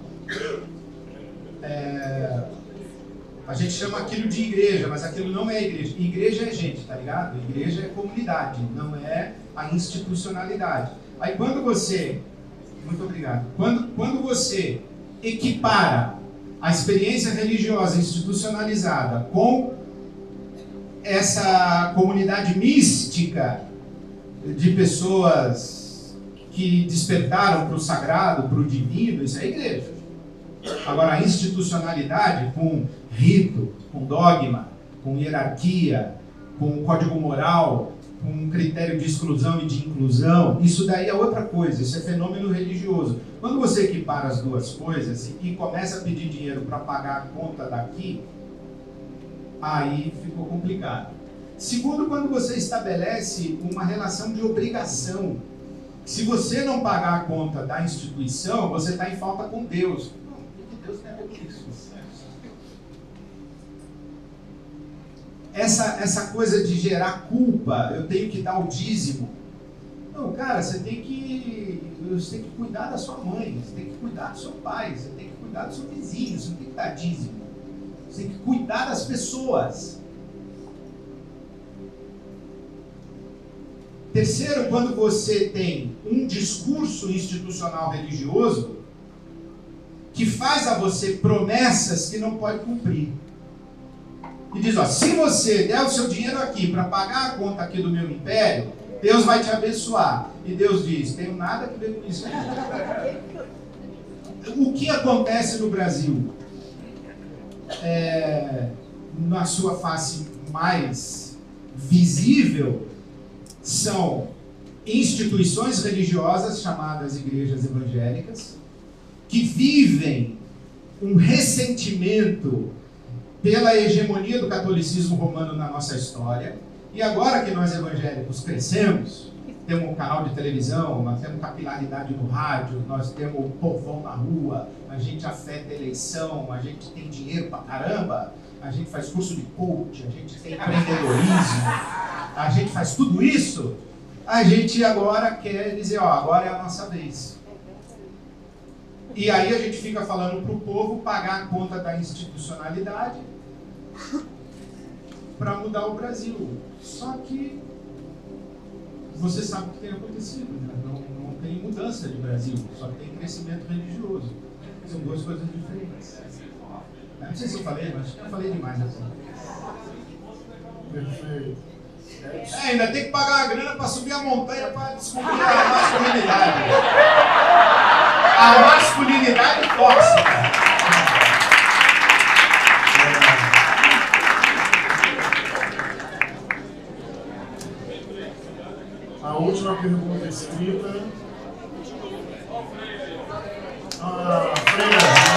a gente chama aquilo de igreja, mas aquilo não é igreja. Igreja é gente, tá ligado? Igreja é comunidade, não é a institucionalidade. Aí quando você... Muito obrigado. Quando você equipara a experiência religiosa institucionalizada com essa comunidade mística de pessoas que despertaram para o sagrado, para o divino, isso é igreja. Agora, a institucionalidade com rito, com dogma, com hierarquia, com código moral, com critério de exclusão e de inclusão, isso daí é outra coisa, isso é fenômeno religioso. Quando você equipara as duas coisas e começa a pedir dinheiro para pagar a conta daqui, aí ficou complicado. Segundo, quando você estabelece uma relação de obrigação. Se você não pagar a conta da instituição, você está em falta com Deus. Não, o que Deus tem a ver com isso? Essa coisa de gerar culpa, eu tenho que dar o dízimo. Não, cara, você tem que cuidar da sua mãe, você tem que cuidar do seu pai, você tem que cuidar do seu vizinho, você não tem que dar dízimo. Você tem que cuidar das pessoas. Terceiro, quando você tem um discurso institucional religioso que faz a você promessas que não pode cumprir. E diz, ó, se você der o seu dinheiro aqui para pagar a conta aqui do meu império, Deus vai te abençoar. E Deus diz, tenho nada que ver com isso. O que acontece no Brasil? Na sua face mais visível, são instituições religiosas chamadas igrejas evangélicas que vivem um ressentimento pela hegemonia do catolicismo romano na nossa história. E agora que nós evangélicos crescemos, temos um canal de televisão, nós temos capilaridade no rádio, nós temos povão na rua, a gente afeta a eleição, a gente tem dinheiro pra caramba, a gente faz curso de coach, a gente tem empreendedorismo, a gente faz tudo isso, a gente agora quer dizer, ó, agora é a nossa vez. E aí a gente fica falando para o povo pagar a conta da institucionalidade para mudar o Brasil. Só que você sabe o que tem acontecido, né? Não tem mudança de Brasil, só tem crescimento religioso. São duas coisas diferentes. Não sei se eu falei, mas eu falei demais assim. Perfeito. Ainda tem que pagar a grana para subir a montanha para descobrir a masculinidade. A masculinidade tóxica. A última pergunta escrita. Frei Davi.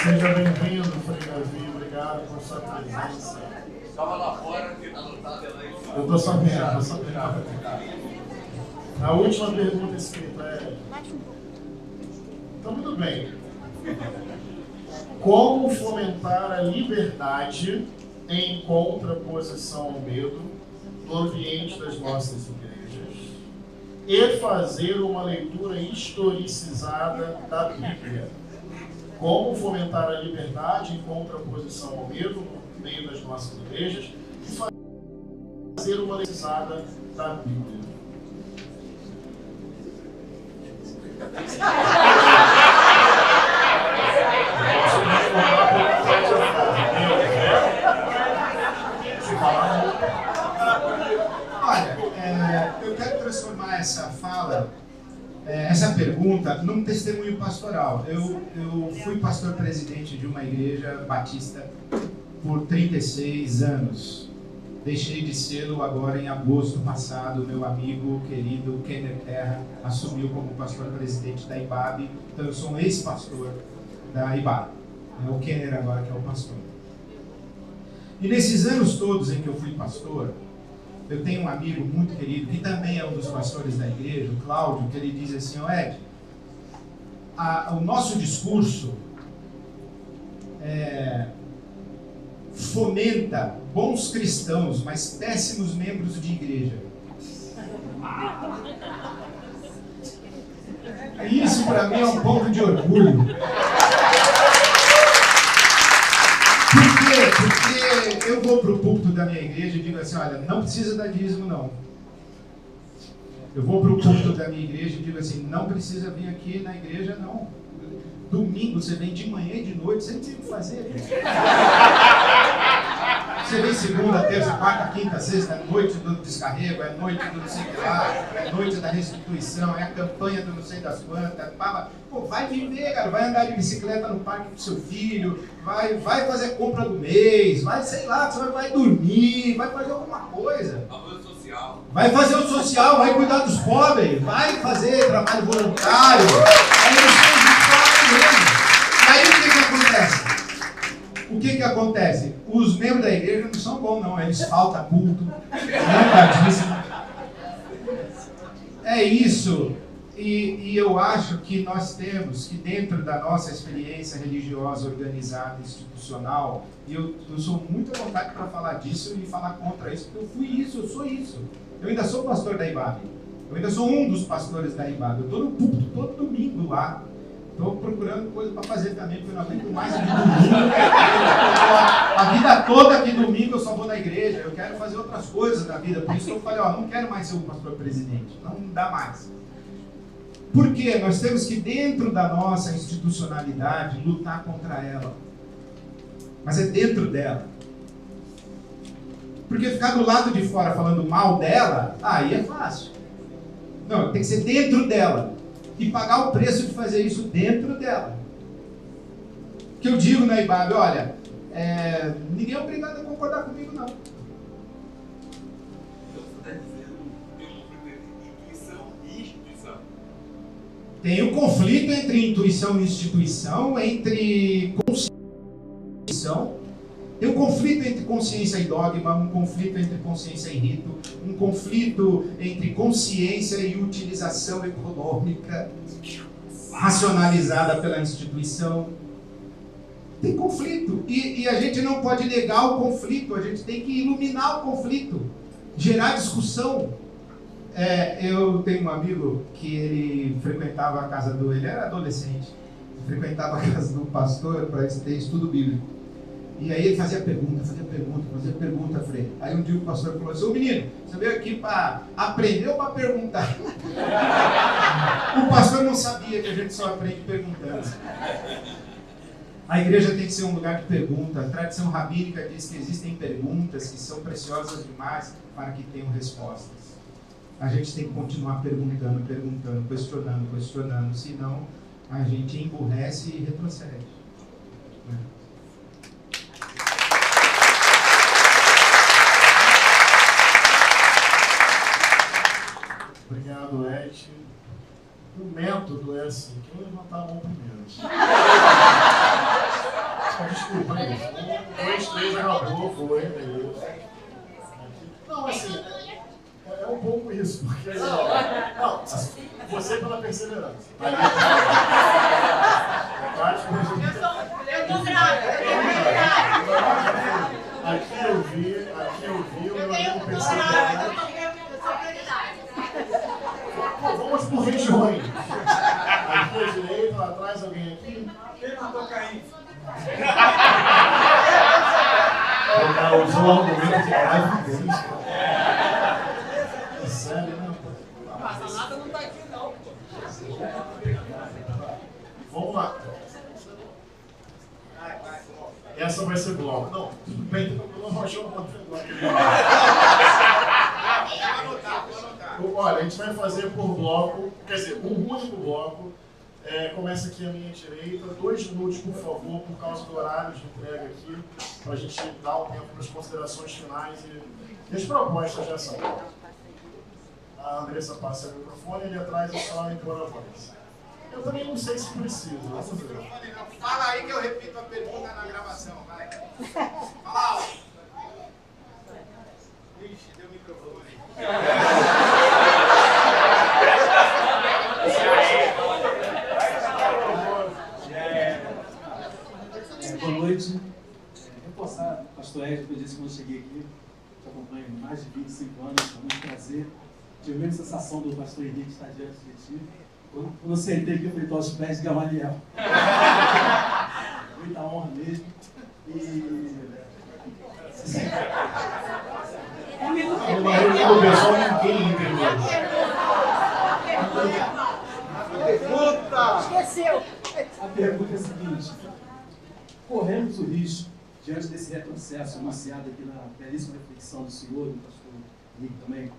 Seja bem-vindo, Frei Davi. Obrigado por sua presença. Estava lá fora, que anotado ela aí. Eu estou sabendo. A última pergunta escrita é... Então, tudo bem. Como fomentar a liberdade em contraposição ao medo no ambiente das nossas igrejas e fazer uma leitura historicizada da Bíblia? Como fomentar a liberdade em contraposição ao medo no meio das nossas igrejas e fazer uma leitura historicizada da Bíblia? Olha, eu quero transformar essa fala, essa pergunta, num testemunho pastoral. Eu fui pastor presidente de uma igreja batista por 36 anos. Deixei de ser-lo agora em agosto passado. Meu amigo querido Kenner Terra assumiu como pastor presidente da IBAB. Então eu sou um ex-pastor da IBAB. É o Kenner agora que é o pastor. E nesses anos todos em que eu fui pastor, eu tenho um amigo muito querido, que também é um dos pastores da igreja, o Cláudio, que ele diz assim: Ed, o nosso discurso fomenta bons cristãos, mas péssimos membros de igreja. Isso para mim é um ponto de orgulho. Por quê? Porque eu vou para o púlpito da minha igreja e digo assim: olha, não precisa dar dízimo não. Eu vou para o púlpito da minha igreja e digo assim: não precisa vir aqui na igreja não. Domingo você vem de manhã e de noite, você não tem o que fazer. Você vem segunda, terça, quarta, quinta, sexta, é noite do descarrego, é noite do não sei o que lá, é noite da restituição, é a campanha do não sei das quantas. Pô, vai viver, cara, vai andar de bicicleta no parque com seu filho, vai fazer compra do mês, vai, sei lá, você vai dormir, vai fazer alguma coisa. Vai fazer o social, vai cuidar dos pobres, vai fazer trabalho voluntário. Aí o que acontece? O que acontece? Os membros da igreja não são bons, não. Eles faltam culto, não dízimo. É isso. E eu acho que nós temos que, dentro da nossa experiência religiosa, organizada, institucional, e eu sou muito à vontade para falar disso e falar contra isso, porque eu fui isso, eu sou isso. Eu ainda sou pastor da IBAB. Eu ainda sou um dos pastores da IBAB. Eu estou no púlpito todo domingo lá. Estou procurando coisa para fazer também, porque eu não aguento mais de domingo. A vida toda que domingo eu só vou na igreja. Eu quero fazer outras coisas na vida. Por isso que eu falei, não quero mais ser o pastor presidente. Não dá mais. Por quê? Nós temos que, dentro da nossa institucionalidade, lutar contra ela. Mas é dentro dela. Porque ficar do lado de fora falando mal dela, aí é fácil. Não, tem que ser dentro dela. E pagar o preço de fazer isso dentro dela. Que eu digo na IBAB, olha, ninguém é obrigado a concordar comigo, não. Tem um conflito entre intuição e instituição, entre consciência e instituição. Tem um conflito entre consciência e dogma, um conflito entre consciência e rito, um conflito entre consciência e utilização econômica racionalizada pela instituição. Tem conflito. E a gente não pode negar o conflito, a gente tem que iluminar o conflito, gerar discussão. Eu tenho um amigo que ele frequentava a casa ele era adolescente, frequentava a casa do pastor para ter estudo bíblico. E aí ele fazia pergunta, Frei. Aí um dia o pastor falou assim: ô menino, você veio aqui para aprender ou para perguntar? O pastor não sabia que a gente só aprende perguntando. A igreja tem que ser um lugar de pergunta. A tradição rabínica diz que existem perguntas que são preciosas demais para que tenham respostas. A gente tem que continuar perguntando, questionando, senão a gente emburrece e retrocede. Vou levantar a mão primeiro. Desculpa, aí. 1, 2, 3, acabou, foi, beleza. Não, assim, é um pouco isso, porque... Não, você pela perseverança. Eu tô grávida. Aqui eu vi, o meu amigo perseverante. Vamos por regiões. Aqui à direita, lá atrás, alguém aqui. Quem matou Caim? O cara usou um argumento de live. É sério, né? Passa nada, não tá aqui não. Vamos lá. Essa vai ser bloco. Não, tudo bem, eu não achou uma bloco. Olha, a gente vai fazer por bloco, quer dizer, um único bloco. Começa aqui à minha direita. 2 minutos, por favor, por causa do horário de entrega aqui, para a gente dar o tempo para as considerações finais e as propostas de ação. A Andressa passa o microfone e ali atrás é só impor a voz. Eu também não sei se precisa. Vamos ver. Fala aí que eu repito a pergunta na gravação, vai. Fala alto. Ixi, deu o microfone. Boa noite. Reforçar, pastor Ed, depois disso, quando eu cheguei aqui, te acompanho há mais de 25 anos, é muito prazer. Tive a mesma sensação do pastor Henrique estar diante de ti. Quando eu sentei aqui, eu falei, aos pés de Gamaliel. Muita honra mesmo. E... O pessoal ninguém entendeu. Esqueceu. A pergunta é a seguinte: corremos o risco, diante desse retrocesso anunciado aqui na belíssima reflexão do senhor, do pastor Henrique também,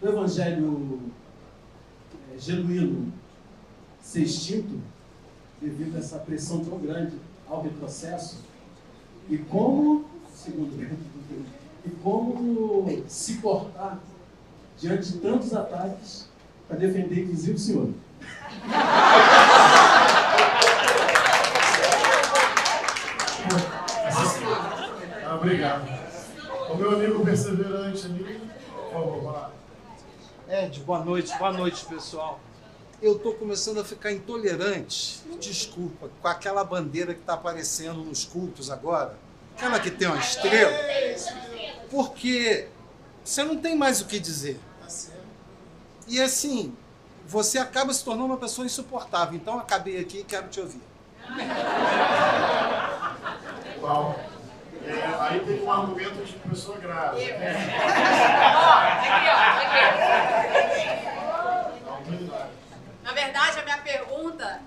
do evangelho genuíno ser extinto devido a essa pressão tão grande ao retrocesso? E como, se portar diante de tantos ataques para defender, inclusive, o senhor? Obrigado. O meu amigo perseverante ali, por favor, vai lá. Ed, boa noite, pessoal. Eu estou começando a ficar intolerante, desculpa, com aquela bandeira que está aparecendo nos cultos agora, aquela que tem uma estrela, porque você não tem mais o que dizer. E assim, você acaba se tornando uma pessoa insuportável. Então, acabei aqui e quero te ouvir. Bom, aí tem um argumento de pessoa grave. Na verdade, a minha pergunta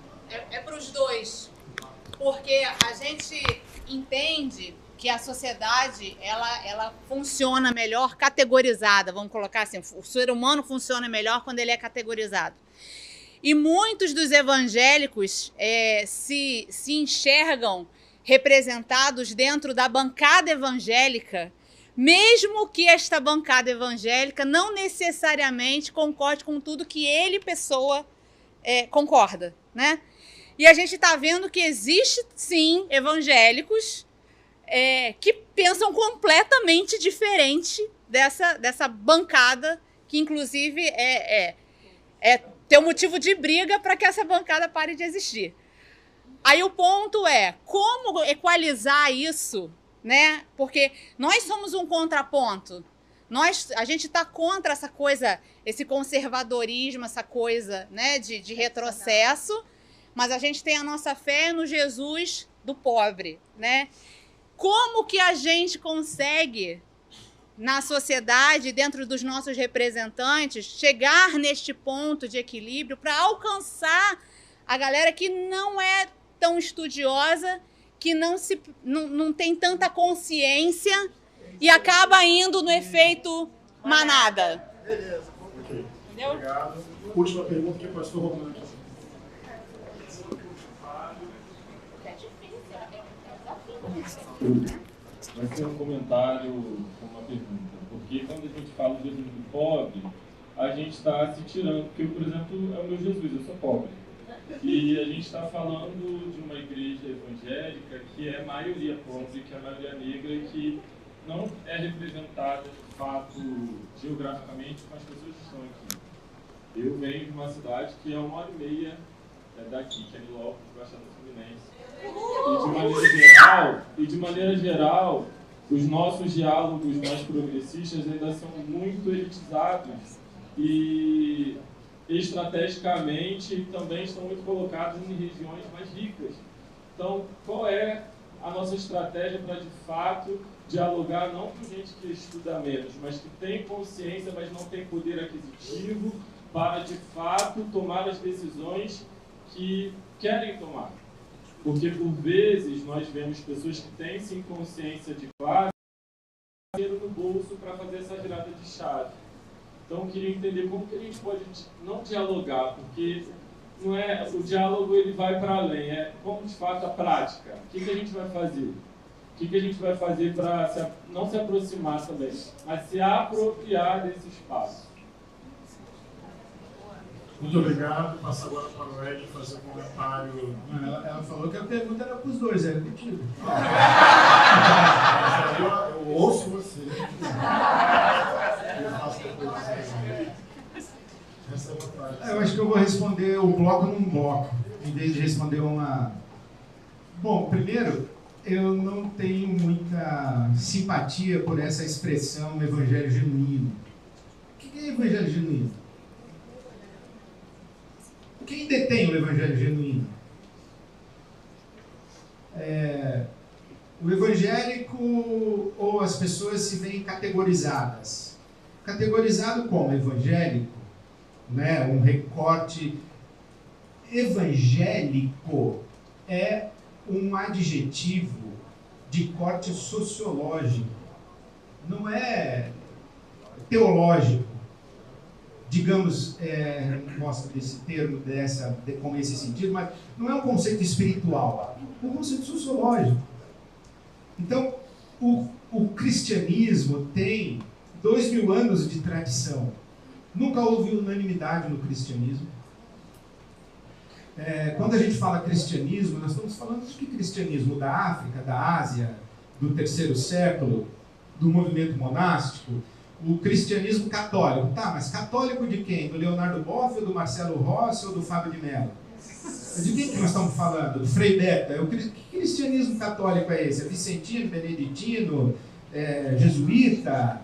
é para os dois. Porque a gente entende que a sociedade ela funciona melhor categorizada, vamos colocar assim, o ser humano funciona melhor quando ele é categorizado. E muitos dos evangélicos se enxergam representados dentro da bancada evangélica, mesmo que esta bancada evangélica não necessariamente concorde com tudo que ele, pessoa, concorda, né? E a gente está vendo que existe, sim, evangélicos que pensam completamente diferente dessa bancada, que inclusive tem um motivo de briga para que essa bancada pare de existir. Aí o ponto é como equalizar isso, né? Porque nós somos um contraponto. A gente está contra essa coisa, esse conservadorismo, essa coisa, né, de retrocesso, mas a gente tem a nossa fé no Jesus do pobre, né? Como que a gente consegue, na sociedade, dentro dos nossos representantes, chegar neste ponto de equilíbrio para alcançar a galera que não é tão estudiosa, que não tem tanta consciência e acaba indo no efeito manada? Beleza. Ok. Entendeu? Obrigado. Última pergunta aqui, pastor Romano. Vai ser um comentário com uma pergunta, porque quando a gente fala de Jesus do pobre, a gente está se tirando, porque eu, por exemplo, é o meu Jesus, eu sou pobre. E a gente está falando de uma igreja evangélica que é maioria pobre, que é maioria negra e que não é representada, de fato, geograficamente com as pessoas que estão aqui. Eu venho de uma cidade que é 1h30 daqui, que é Nilópolis, Baixada Fluminense. E de maneira geral, os nossos diálogos mais progressistas ainda são muito elitizados e estrategicamente também estão muito colocados em regiões mais ricas. Então, qual é a nossa estratégia para, de fato, dialogar não com gente que estuda menos, mas que tem consciência, mas não tem poder aquisitivo, para, de fato, tomar as decisões que querem tomar? Porque, por vezes, nós vemos pessoas que têm, sim, consciência de classe, dinheiro no bolso para fazer essa virada de chave. Então, eu queria entender como que a gente pode não dialogar, porque não é, o diálogo ele vai para além, é como, de fato, a prática. O que a gente vai fazer? O que a gente vai fazer para não se aproximar também, mas se apropriar desse espaço? Muito obrigado. Passo agora para o Ed fazer um comentário. Ela falou que a pergunta era para os dois, é contigo. Eu ouço você. Eu faço depois essa parte. Eu acho que eu vou responder o bloco num bloco, em vez de responder uma... Bom, primeiro, eu não tenho muita simpatia por essa expressão evangelho genuíno. O que é evangelho genuíno? Quem detém o evangelho genuíno? O evangélico ou as pessoas se veem categorizadas. Categorizado como evangélico, né, um recorte evangélico é um adjetivo de corte sociológico, não é teológico. Digamos, gosto desse termo, com esse sentido, mas não é um conceito espiritual, é um conceito sociológico. Então, o cristianismo tem 2000 anos de tradição. Nunca houve unanimidade no cristianismo. Quando a gente fala cristianismo, nós estamos falando de que cristianismo? Da África, da Ásia, do 3º século, do movimento monástico. O cristianismo católico. Tá, mas católico de quem? Do Leonardo Boff, ou do Marcelo Rossi, ou do Fábio de Mello? De quem que nós estamos falando? Do Frei Betta. Que cristianismo católico é esse? É vicentino, beneditino, jesuíta,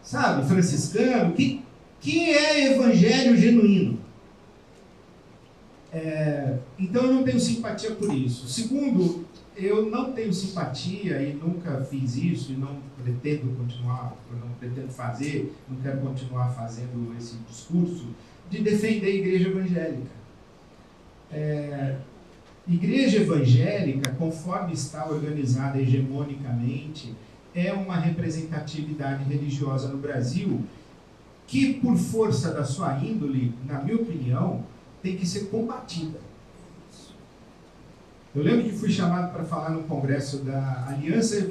sabe? Franciscano? Que é evangelho genuíno? Então eu não tenho simpatia por isso. Segundo, eu não tenho simpatia e nunca fiz isso e não pretendo continuar, não pretendo fazer, não quero continuar fazendo esse discurso de defender a igreja evangélica. Igreja evangélica, conforme está organizada hegemonicamente, é uma representatividade religiosa no Brasil que, por força da sua índole, na minha opinião, tem que ser combatida. Eu lembro que fui chamado para falar no congresso da Aliança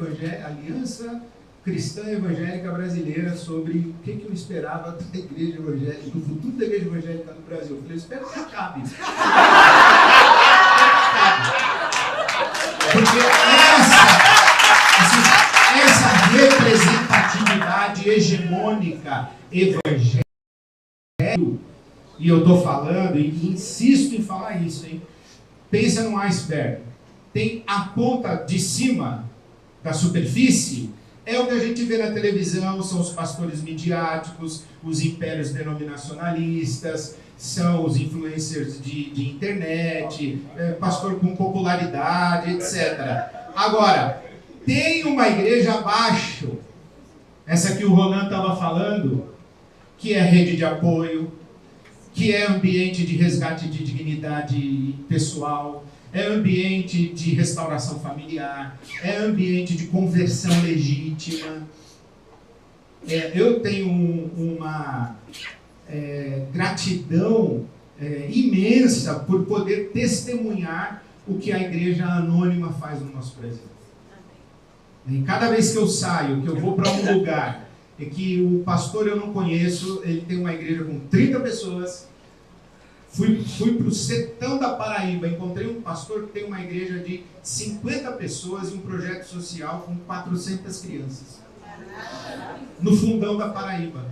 Cristã Evangélica Brasileira sobre o que eu esperava da igreja evangélica, do futuro da igreja evangélica no Brasil. Eu falei, espero que acabe. Porque essa representatividade hegemônica evangélica, e eu estou falando, e insisto em falar isso, hein? Pensa num iceberg. Tem a ponta de cima da superfície, é o que a gente vê na televisão, são os pastores midiáticos, os impérios denominacionalistas, são os influencers de internet, pastor com popularidade, etc. Agora, tem uma igreja abaixo, essa que o Ronan estava falando, que é rede de apoio, que é ambiente de resgate de dignidade pessoal, é ambiente de restauração familiar, é ambiente de conversão legítima. Eu tenho uma gratidão imensa por poder testemunhar o que a igreja anônima faz no nosso Brasil. E cada vez que eu saio, que eu vou para um lugar que o pastor eu não conheço, ele tem uma igreja com 30 pessoas, Fui para o sertão da Paraíba, encontrei um pastor que tem uma igreja de 50 pessoas e um projeto social com 400 crianças. No fundão da Paraíba.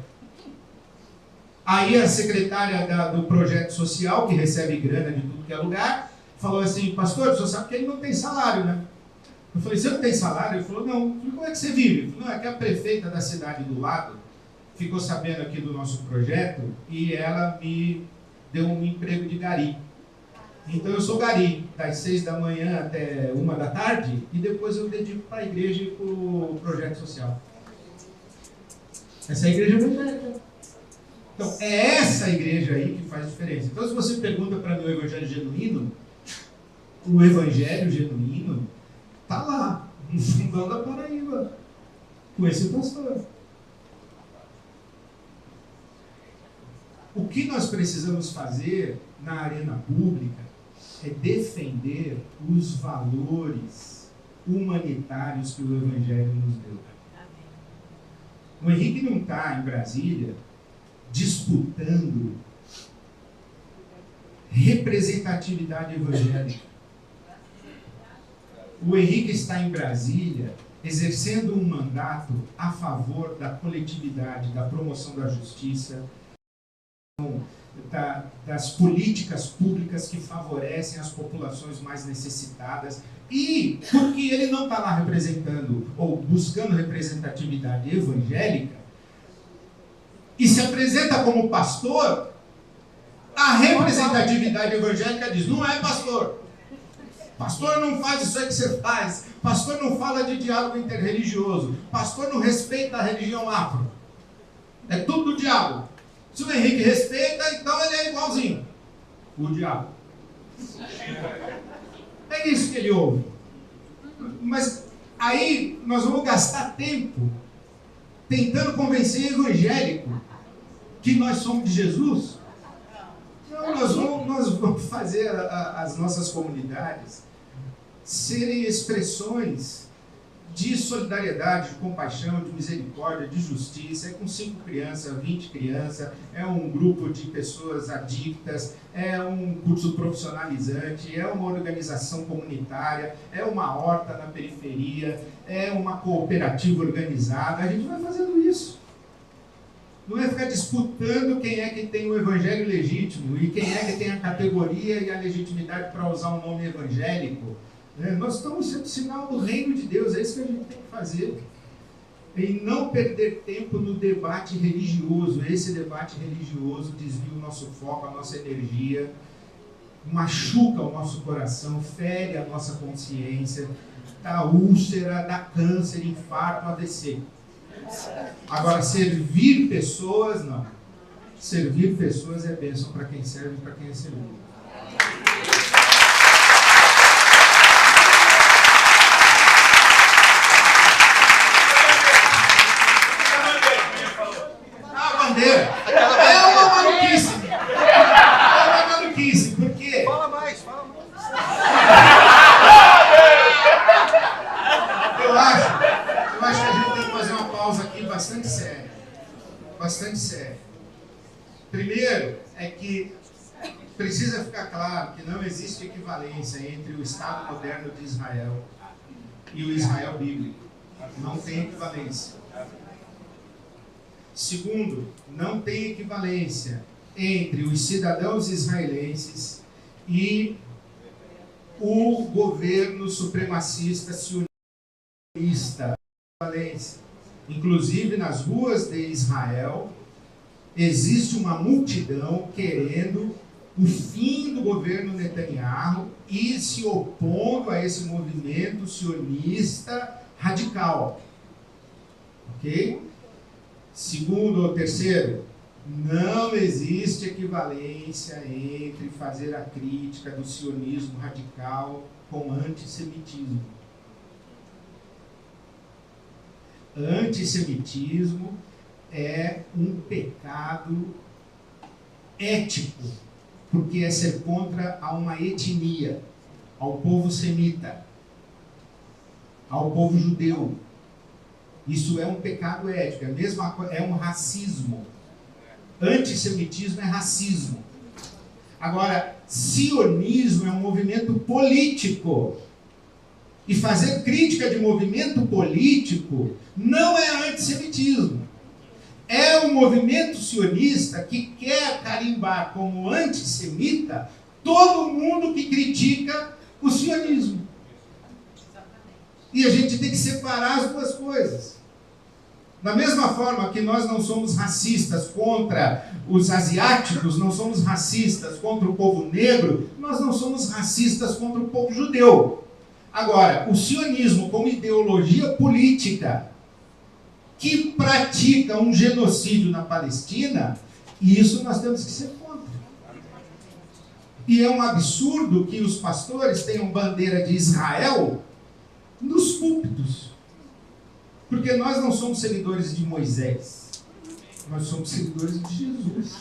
Aí a secretária do projeto social, que recebe grana de tudo que é lugar, falou assim: pastor, o senhor sabe que ele não tem salário, né? Eu falei: você não tem salário? Ele falou: não. Eu falei: como é que você vive? Ele falou: não, é que a prefeita da cidade do lado ficou sabendo aqui do nosso projeto e ela me deu um emprego de gari. Então eu sou gari, das 6 da manhã até 1 da tarde, e depois eu dedico para a igreja e para o projeto social. Essa é a igreja evangélica. Então, é essa igreja aí que faz diferença. Então, se você pergunta para mim o evangelho genuíno está lá, no fundão da Paraíba, com esse pastor. O que nós precisamos fazer na arena pública é defender os valores humanitários que o evangelho nos deu. O Henrique não está em Brasília disputando representatividade evangélica. O Henrique está em Brasília exercendo um mandato a favor da coletividade, da promoção da justiça, das políticas públicas que favorecem as populações mais necessitadas. E porque ele não está lá representando ou buscando representatividade evangélica e se apresenta como pastor, a representatividade evangélica diz: não é pastor. Pastor não faz isso aí que você faz. Pastor não fala de diálogo interreligioso. Pastor não respeita a religião afro. É tudo do diabo. Se o Henrique respeita, então ele é igualzinho o diabo. É isso que ele ouve. Mas aí nós vamos gastar tempo tentando convencer evangélico que nós somos de Jesus? Não, nós vamos fazer as nossas comunidades serem expressões de solidariedade, de compaixão, de misericórdia, de justiça. É com 5 crianças, 20 crianças, é um grupo de pessoas adictas, é um curso profissionalizante, é uma organização comunitária, é uma horta na periferia, é uma cooperativa organizada. A gente vai fazendo isso. Não é ficar disputando quem é que tem o evangelho legítimo e quem é que tem a categoria e a legitimidade para usar o nome evangélico. Nós estamos sendo sinal do reino de Deus, é isso que a gente tem que fazer. E não perder tempo no debate religioso. Esse debate religioso desvia o nosso foco, a nossa energia, machuca o nosso coração, fere a nossa consciência, dá úlcera, dá câncer, infarto, AVC. Agora, servir pessoas, não. Servir pessoas é bênção para quem serve e para quem é servido. É uma maluquice. É uma maluquice, porque... Fala mais. Eu acho que a gente tem que fazer uma pausa aqui bastante séria. Bastante séria. Primeiro, é que precisa ficar claro que não existe equivalência entre o Estado moderno de Israel e o Israel bíblico. Não tem equivalência. Segundo, não tem equivalência entre os cidadãos israelenses e o governo supremacista sionista. Inclusive, nas ruas de Israel, existe uma multidão querendo o fim do governo Netanyahu e se opondo a esse movimento sionista radical. Ok? Segundo ou terceiro, não existe equivalência entre fazer a crítica do sionismo radical com antissemitismo. Antissemitismo é um pecado ético, porque é ser contra a uma etnia, ao povo semita, ao povo judeu. Isso é um pecado ético, é um racismo. Antissemitismo é racismo. Agora, sionismo é um movimento político. E fazer crítica de movimento político não é antissemitismo. É um movimento sionista que quer carimbar como antissemita todo mundo que critica o sionismo. E a gente tem que separar as duas coisas. Da mesma forma que nós não somos racistas contra os asiáticos, não somos racistas contra o povo negro, nós não somos racistas contra o povo judeu. Agora, o sionismo como ideologia política que pratica um genocídio na Palestina, isso nós temos que ser contra. E é um absurdo que os pastores tenham bandeira de Israel nos púlpitos. Porque nós não somos seguidores de Moisés. Nós somos seguidores de Jesus.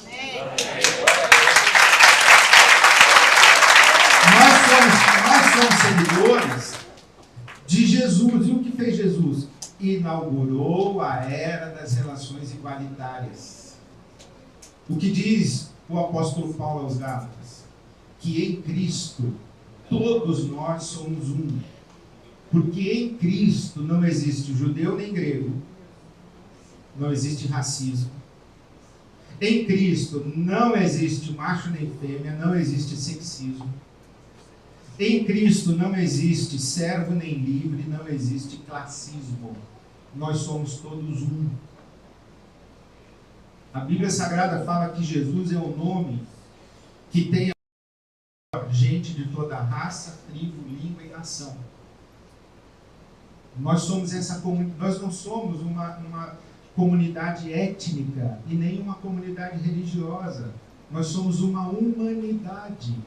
Nós somos seguidores de Jesus. E o que fez Jesus? Inaugurou a era das relações igualitárias. O que diz o apóstolo Paulo aos Gálatas? Que em Cristo todos nós somos um. Porque em Cristo não existe judeu nem grego, não existe racismo. Em Cristo não existe macho nem fêmea, não existe sexismo. Em Cristo não existe servo nem livre, não existe classismo. Nós somos todos um. A Bíblia Sagrada fala que Jesus é o nome que tem gente de toda raça, tribo, língua e nação. Nós somos nós não somos uma comunidade étnica e nem uma comunidade religiosa. Nós somos uma humanidade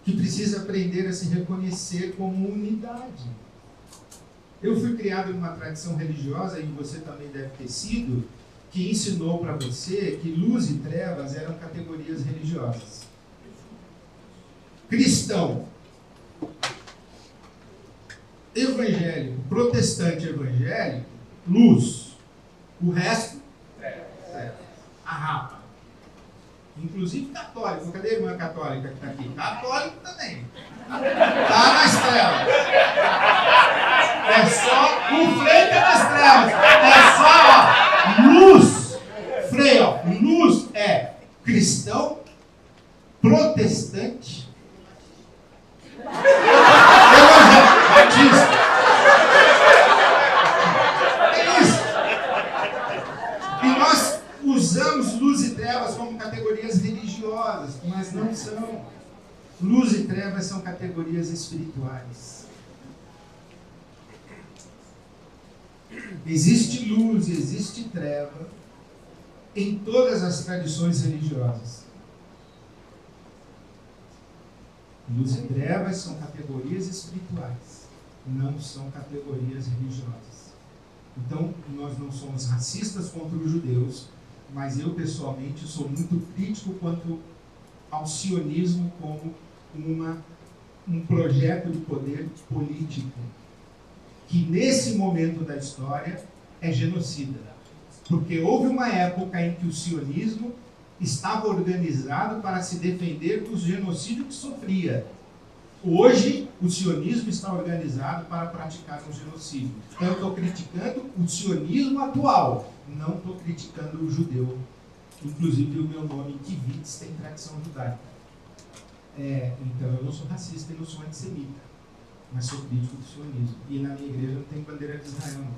que precisa aprender a se reconhecer como unidade. Eu fui criado numa tradição religiosa, e você também deve ter sido, que ensinou para você que luz e trevas eram categorias religiosas. Cristão, evangélico, protestante evangélico, luz. O resto, a rapa. Inclusive católico. Cadê a irmã católica que está aqui? Católico também. Está nas trevas. É só o freio nas trevas. É só luz. Freio, ó. Luz é cristão, protestante, evangélico, batista. É isso. E nós usamos luz e trevas como categorias religiosas, mas não são. Luz e trevas são categorias espirituais. Existe luz e existe treva em todas as tradições religiosas. Luz e trevas são categorias espirituais, não são categorias religiosas. Então, nós não somos racistas contra os judeus, mas eu, pessoalmente, sou muito crítico quanto ao sionismo como um projeto de poder político, que nesse momento da história é genocida. Porque houve uma época em que o sionismo estava organizado para se defender dos genocídios que sofria. Hoje, o sionismo está organizado para praticar um genocídio. Então, eu estou criticando o sionismo atual, não estou criticando o judeu. Inclusive, o meu nome, Kivitz, tem tradição judaica. Então, eu não sou racista e não sou antissemita, mas sou crítico do sionismo. E na minha igreja não tem bandeira de Israel, não.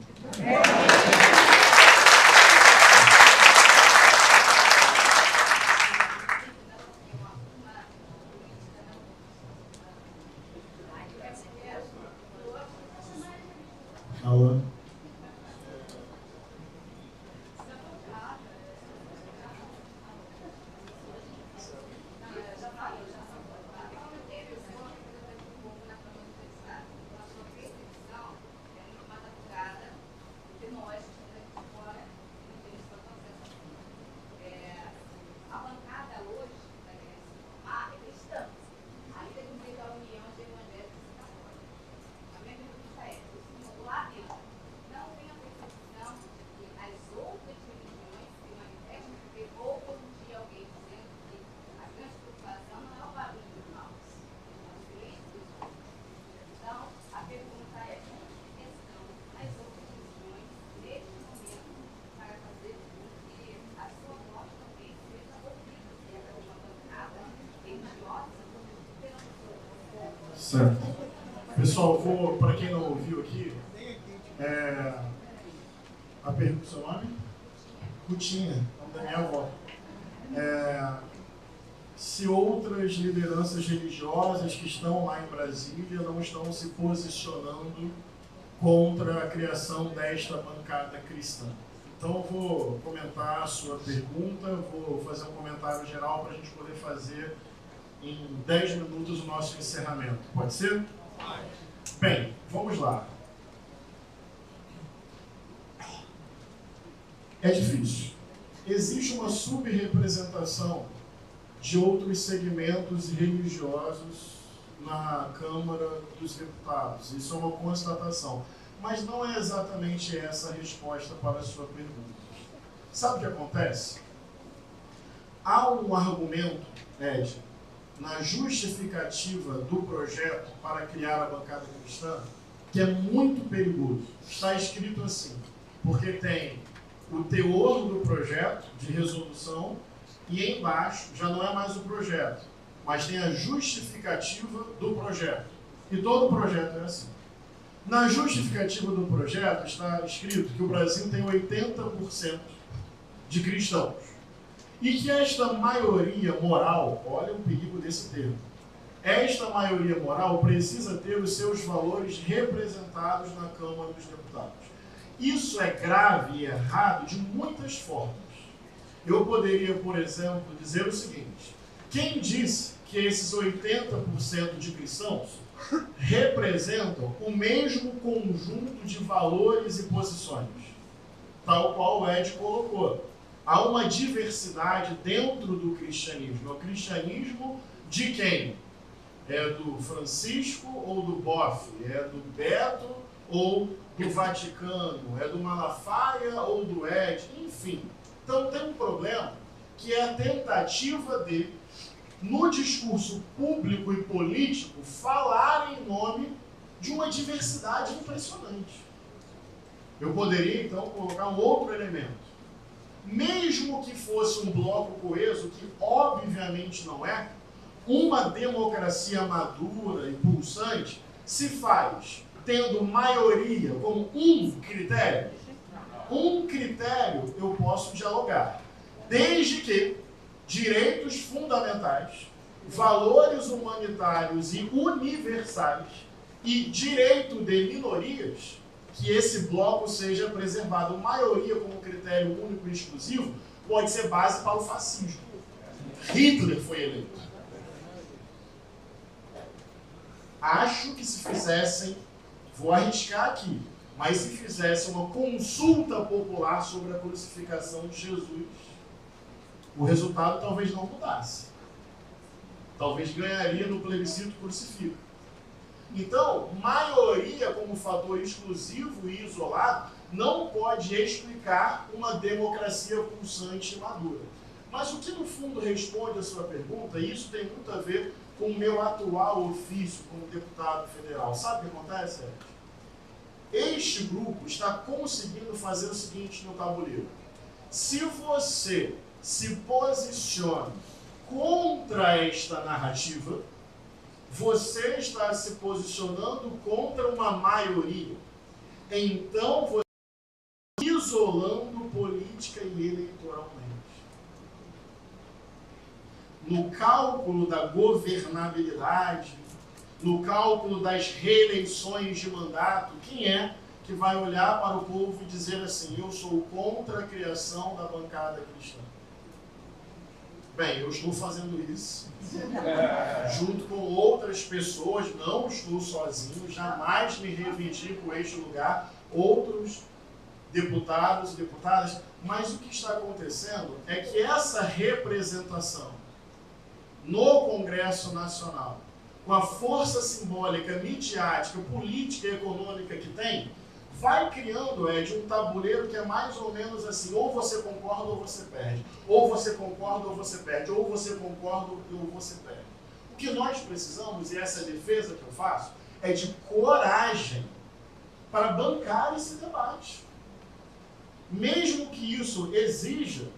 Aula. Certo. Pessoal, para quem não ouviu aqui, a pergunta, seu nome? Rutinha, da minha avó. Se outras lideranças religiosas que estão lá em Brasília não estão se posicionando contra a criação desta bancada cristã. Então eu vou comentar a sua pergunta, vou fazer um comentário geral para a gente poder fazer em 10 minutos o nosso encerramento. Pode ser? Bem, vamos lá. É difícil. Existe uma subrepresentação de outros segmentos religiosos na Câmara dos Deputados. Isso é uma constatação. Mas não é exatamente essa a resposta para a sua pergunta. Sabe o que acontece? Há um argumento, Ed, na justificativa do projeto para criar a bancada cristã, que é muito perigoso. Está escrito assim, porque tem o teor do projeto de resolução e embaixo já não é mais o projeto, mas tem a justificativa do projeto. E todo projeto é assim. Na justificativa do projeto está escrito que o Brasil tem 80% de cristãos. E que esta maioria moral, olha o perigo desse termo, esta maioria moral precisa ter os seus valores representados na Câmara dos Deputados. Isso é grave e errado de muitas formas. Eu poderia, por exemplo, dizer o seguinte: quem disse que esses 80% de cristãos representam o mesmo conjunto de valores e posições, tal qual o Ed colocou? Há uma diversidade dentro do cristianismo. É o cristianismo de quem? É do Francisco ou do Boff? É do Beto ou do Vaticano? É do Malafaia ou do Ed? Enfim. Então tem um problema que é a tentativa de, no discurso público e político, falar em nome de uma diversidade impressionante. Eu poderia, então, colocar um outro elemento. Mesmo que fosse um bloco coeso, que obviamente não é, uma democracia madura e pulsante se faz tendo maioria como um critério. Um critério eu posso dialogar, desde que direitos fundamentais, valores humanitários e universais e direito de minorias, que esse bloco seja preservado. Maioria como critério único e exclusivo pode ser base para o fascismo. Hitler foi eleito. Acho que se fizessem, vou arriscar aqui, mas se fizessem uma consulta popular sobre a crucificação de Jesus, o resultado talvez não mudasse. Talvez ganharia no plebiscito crucifica. Então, maioria como fator exclusivo e isolado não pode explicar uma democracia pulsante e madura. Mas o que no fundo responde a sua pergunta, e isso tem muito a ver com o meu atual ofício como deputado federal. Sabe o que acontece, Ed? Este grupo está conseguindo fazer o seguinte no tabuleiro. Se você se posiciona contra esta narrativa, você está se posicionando contra uma maioria. Então, você está isolando política e eleitoralmente. No cálculo da governabilidade, no cálculo das reeleições de mandato, quem é que vai olhar para o povo e dizer assim: eu sou contra a criação da bancada cristã? Bem, eu estou fazendo isso junto com outras pessoas, não estou sozinho, jamais me reivindico este lugar, outros deputados e deputadas, mas o que está acontecendo é que essa representação no Congresso Nacional, com a força simbólica, midiática, política e econômica que tem, vai criando, Ed, um tabuleiro que é mais ou menos assim: ou você concorda ou você perde, ou você concorda ou você perde, ou você concorda ou você perde. O que nós precisamos, e essa é a defesa que eu faço, é de coragem para bancar esse debate. Mesmo que isso exija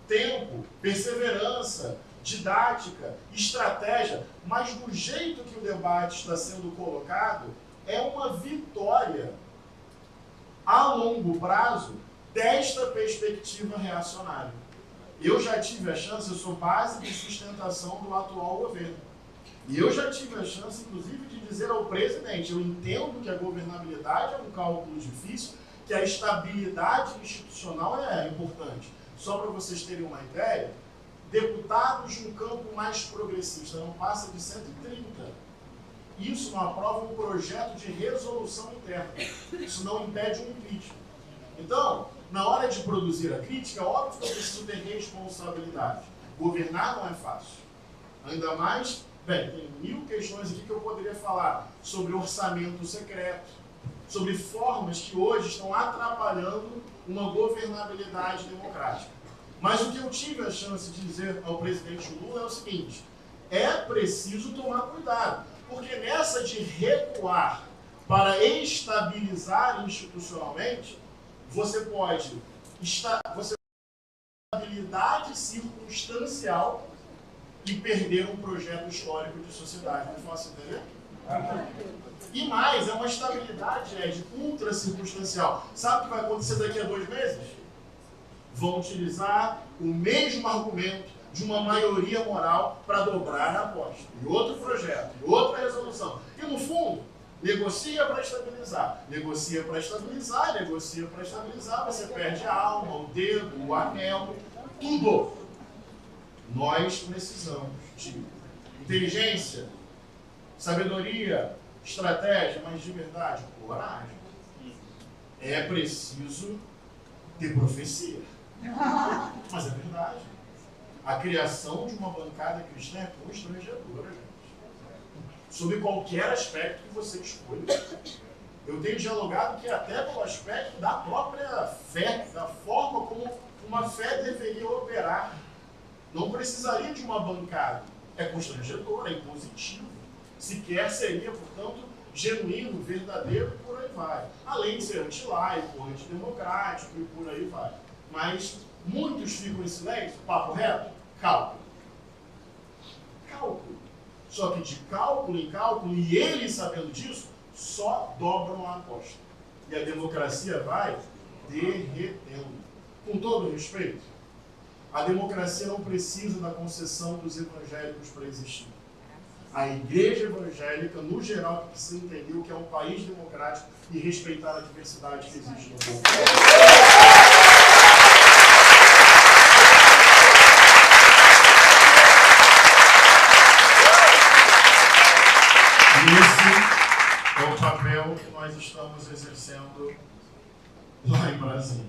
tempo, perseverança, didática, estratégia, mas do jeito que o debate está sendo colocado, é uma vitória a longo prazo desta perspectiva reacionária. Eu já tive a chance, eu sou base de sustentação do atual governo. E eu já tive a chance, inclusive, de dizer ao presidente, eu entendo que a governabilidade é um cálculo difícil, que a estabilidade institucional é importante. Só para vocês terem uma ideia, deputados de um campo mais progressista não passa de 130. Isso não aprova um projeto de resolução interna. Isso não impede um impeachment. Então, na hora de produzir a crítica, é óbvio que eu preciso ter responsabilidade. Governar não é fácil. Ainda mais, bem, tem 1000 questões aqui que eu poderia falar sobre orçamento secreto, sobre formas que hoje estão atrapalhando uma governabilidade democrática. Mas o que eu tive a chance de dizer ao presidente Lula é o seguinte: é preciso tomar cuidado, porque nessa de recuar para estabilizar institucionalmente, você pode estabilidade circunstancial e perder um projeto histórico de sociedade. Não é fácil entender? E mais, é uma estabilidade ultra circunstancial. Sabe o que vai acontecer daqui a 2 meses? Vão utilizar o mesmo argumento de uma maioria moral para dobrar a aposta. E outro projeto, e outra resolução. E no fundo, negocia para estabilizar. Negocia para estabilizar, negocia para estabilizar, você perde a alma, o dedo, o anel, tudo. Nós precisamos de inteligência, sabedoria, estratégia, mas de verdade, coragem. É preciso ter profecia. Mas é verdade. A criação de uma bancada cristã é constrangedora, gente. Sob qualquer aspecto que você escolha. Eu tenho dialogado que até pelo aspecto da própria fé, da forma como uma fé deveria operar. Não precisaria de uma bancada. É constrangedor, é impositivo. Sequer seria, portanto, genuíno, verdadeiro, e por aí vai. Além de ser antilaico, antidemocrático e por aí vai. Mas muitos ficam em silêncio, papo reto, cálculo. Cálculo. Só que de cálculo em cálculo, e eles sabendo disso, só dobram a aposta. E a democracia vai derretendo. Com todo respeito, a democracia não precisa da concessão dos evangélicos para existir. A igreja evangélica, no geral, precisa entender o que é um país democrático e respeitar a diversidade que existe no povo. Esse é o papel que nós estamos exercendo lá em Brasília.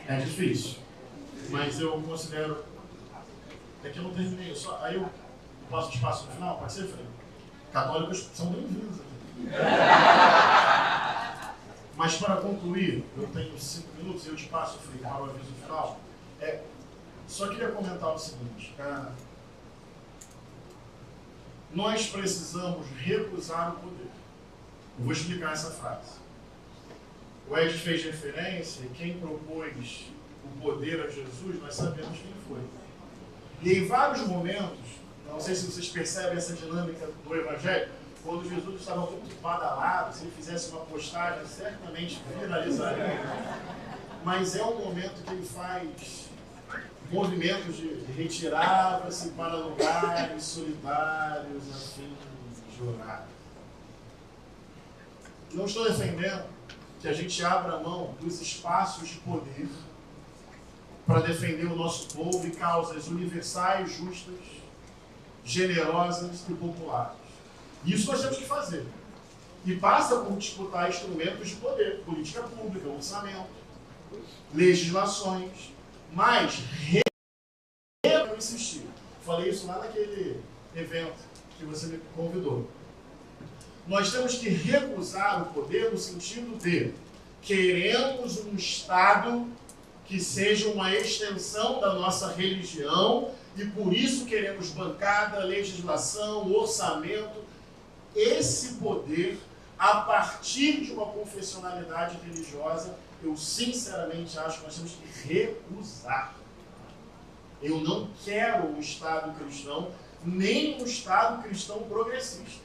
É difícil, mas eu considero... É que eu não terminei, aí eu posso espaço no final, pode ser, Fred? Católicos são bem-vindos aqui. Mas para concluir, eu tenho 5 minutos e eu te passo, Fred, para o aviso final. Só queria comentar o seguinte. Nós precisamos recusar o poder. Eu vou explicar essa frase. O Ed fez referência e quem propôs o poder a Jesus, nós sabemos quem foi. E em vários momentos, não sei se vocês percebem essa dinâmica do Evangelho, quando Jesus estava muito badalado, se ele fizesse uma postagem, certamente viralizaria. Mas é um momento que ele faz movimentos de retirava-se para lugares solidários, a fim de orar. Não estou defendendo que a gente abra mão dos espaços de poder para defender o nosso povo e causas universais, justas, generosas e populares. Isso nós temos que fazer. E passa por disputar instrumentos de poder, política pública, orçamento, legislações, mas eu insisti. Falei isso lá naquele evento que você me convidou. Nós temos que recusar o poder no sentido de queremos um Estado que seja uma extensão da nossa religião e por isso queremos bancada, legislação, orçamento. Esse poder, a partir de uma confessionalidade religiosa, eu sinceramente acho que nós temos que recusar. Eu não quero um Estado cristão, nem um Estado cristão progressista.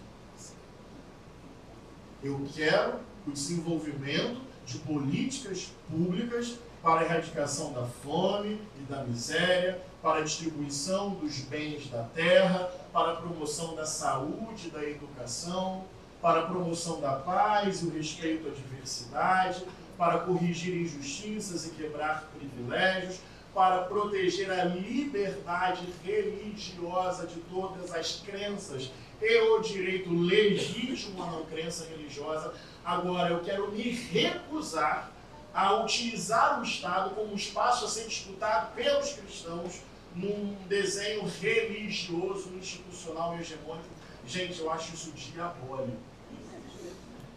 Eu quero o desenvolvimento de políticas públicas para a erradicação da fome e da miséria, para a distribuição dos bens da terra, para a promoção da saúde e da educação, para a promoção da paz e o respeito à diversidade, para corrigir injustiças e quebrar privilégios, para proteger a liberdade religiosa de todas as crenças e o direito legítimo à não crença religiosa. Agora, eu quero me recusar a utilizar o Estado como um espaço a ser disputado pelos cristãos num desenho religioso, institucional e hegemônico. Gente, eu acho isso diabólico.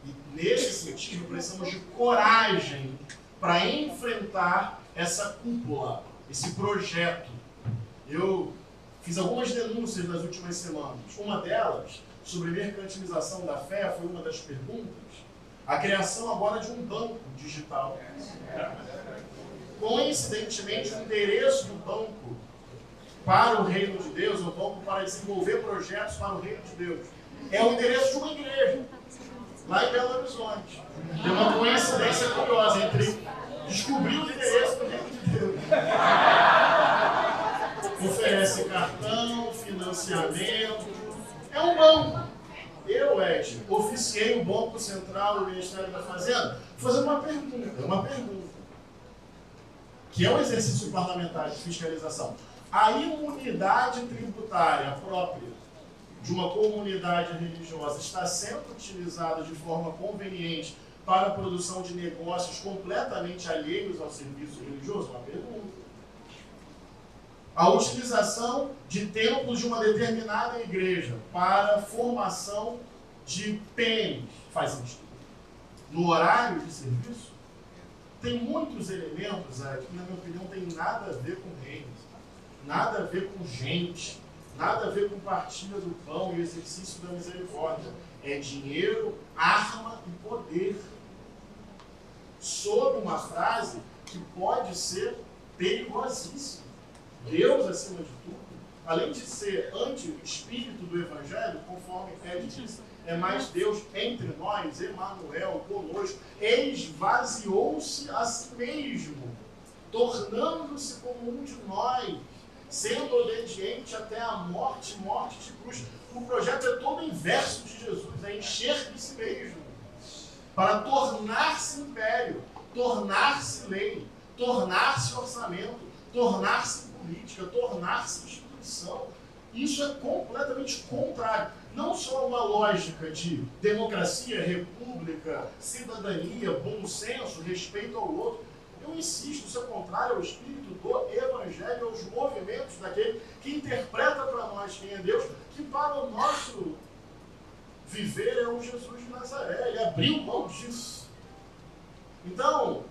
E nesse sentido, precisamos de coragem para enfrentar essa cúpula, esse projeto. Eu fiz algumas denúncias nas últimas semanas. Uma delas, sobre mercantilização da fé, foi uma das perguntas. A criação agora de um banco digital. Coincidentemente, o endereço do banco para o reino de Deus, o banco para desenvolver projetos para o reino de Deus, é o endereço de uma igreja, lá em Belo Horizonte. Tem uma coincidência curiosa entre descobrir o endereço do reino de Deus. Oferece cartão, financiamento. É um banco. Eu, Ed, oficiei o Banco Central do Ministério da Fazenda fazendo uma pergunta, que é um exercício parlamentar de fiscalização. A imunidade tributária própria de uma comunidade religiosa está sendo utilizada de forma conveniente para a produção de negócios completamente alheios ao serviço religioso? Uma pergunta. A utilização de templos de uma determinada igreja para a formação de PMs faz sentido. No horário de serviço, tem muitos elementos que, na minha opinião, tem nada a ver com reino, nada a ver com gente, nada a ver com partilha do pão e exercício da misericórdia. É dinheiro, arma e poder. Sob uma frase que pode ser perigosíssima. Deus, acima de tudo, além de ser anti-espírito do Evangelho, conforme Ed disse, é mais Deus entre nós, Emanuel, conosco, esvaziou-se a si mesmo, tornando-se como um de nós, sendo obediente até a morte de cruz. O projeto é todo o inverso de Jesus, é encher de si mesmo, para tornar-se império, tornar-se lei, tornar-se orçamento, tornar-se política, tornar-se instituição. Isso é completamente contrário. Não só uma lógica de democracia, república, cidadania, bom senso, respeito ao outro. Eu insisto, isso é contrário ao espírito do Evangelho, aos movimentos daquele que interpreta para nós quem é Deus, que para o nosso viver é o Jesus de Nazaré. Ele abriu mão disso. Então,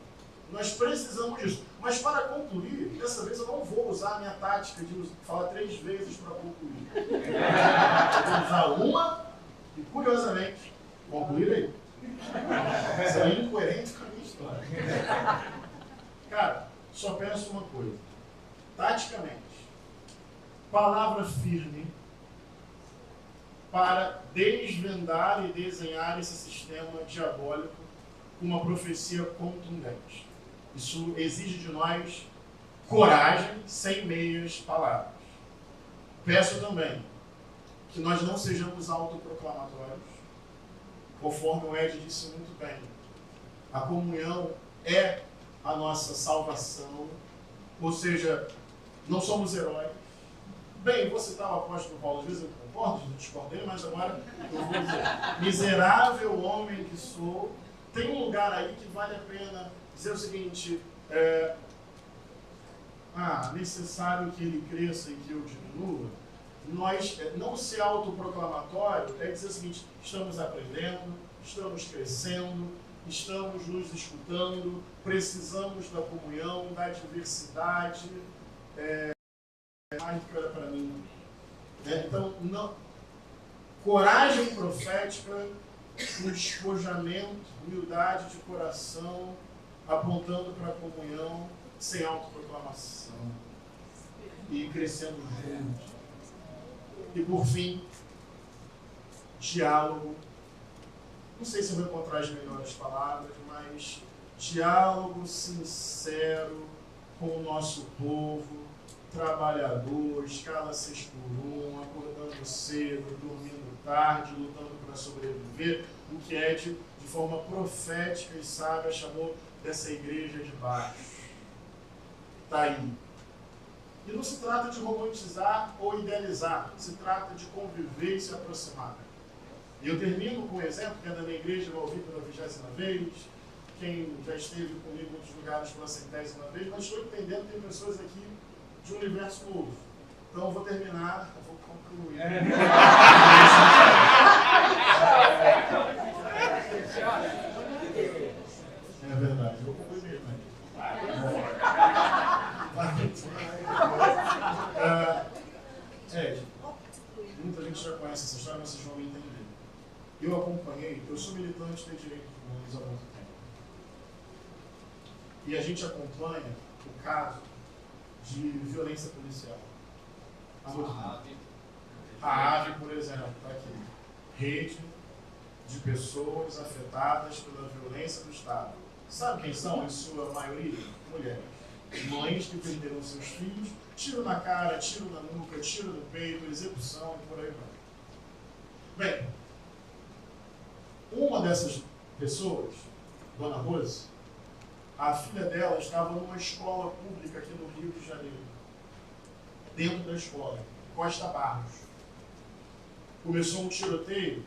nós precisamos disso. Mas para concluir, dessa vez eu não vou usar a minha tática de falar 3 vezes para concluir. Eu vou usar uma e, curiosamente, concluir aí. Isso é incoerente com a minha história. Cara, só penso uma coisa. Taticamente, palavra firme para desvendar e desenhar esse sistema diabólico com uma profecia contundente. Isso exige de nós coragem, sem meias palavras. Peço também que nós não sejamos autoproclamatórios, conforme o Ed disse muito bem. A comunhão é a nossa salvação, ou seja, não somos heróis. Bem, vou citar o apóstolo Paulo, às vezes eu concordo, eu discordei, mas agora eu vou dizer: miserável homem que sou. Tem um lugar aí que vale a pena dizer o seguinte: necessário que ele cresça e que eu diminua. Nós, não ser autoproclamatório é dizer o seguinte: estamos aprendendo, estamos crescendo, estamos nos escutando, precisamos da comunhão, da diversidade, mais do que olha para mim. Então, coragem profética, um despojamento, humildade de coração, apontando para a comunhão, sem autoproclamação. e ir crescendo juntos. E por fim, diálogo. Não sei se eu vou encontrar as melhores palavras, mas diálogo sincero com o nosso povo, trabalhador, escala 6x1, acordando cedo, dormindo tarde, lutando para sobreviver, o que Ed, de forma profética e sábia, chamou dessa igreja de baixo. Está aí. E não se trata de romantizar ou idealizar, se trata de conviver e se aproximar. E eu termino com um exemplo, que é da minha igreja, vai ouvir pela 20ª vez, quem já esteve comigo em outros lugares pela 100ª vez, mas estou entendendo que tem pessoas aqui de um universo novo. Então eu vou terminar, eu vou concluir. É verdade, eu concluí mesmo. Muita gente já conhece essa história, mas vocês vão me entender. Eu acompanhei, eu sou militante de direitos humanos há muito tempo. E a gente acompanha o caso de violência policial. A AVE, por exemplo, está aqui. Rede de pessoas afetadas pela violência do Estado. Sabe quem são, em sua maioria? Mulheres. Mães que perderam seus filhos, tiro na cara, tiro na nuca, tiro no peito, execução e por aí vai. Bem, uma dessas pessoas, Dona Rose, a filha dela estava numa escola pública aqui no Rio de Janeiro. Dentro da escola, Costa Barros. Começou um tiroteio,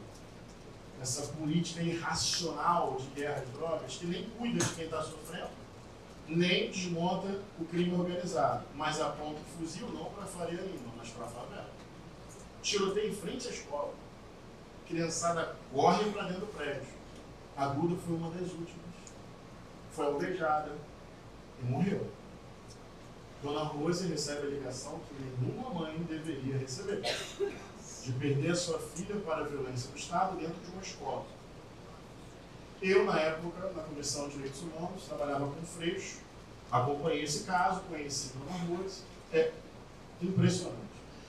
essa política irracional de guerra de drogas, que nem cuida de quem está sofrendo, nem desmonta o crime organizado, mas aponta o fuzil não para a Faria Lima, mas para a favela. Tiroteio em frente à escola. Criançada corre para dentro do prédio. A Duda foi uma das últimas. Foi alvejada e morreu. Dona Rose recebe a ligação que nenhuma mãe deveria receber, de perder a sua filha para a violência do Estado dentro de uma escola. Eu, na época, na Comissão de Direitos Humanos, trabalhava com Freixo, acompanhei esse caso, conheci Dona Rose. É impressionante.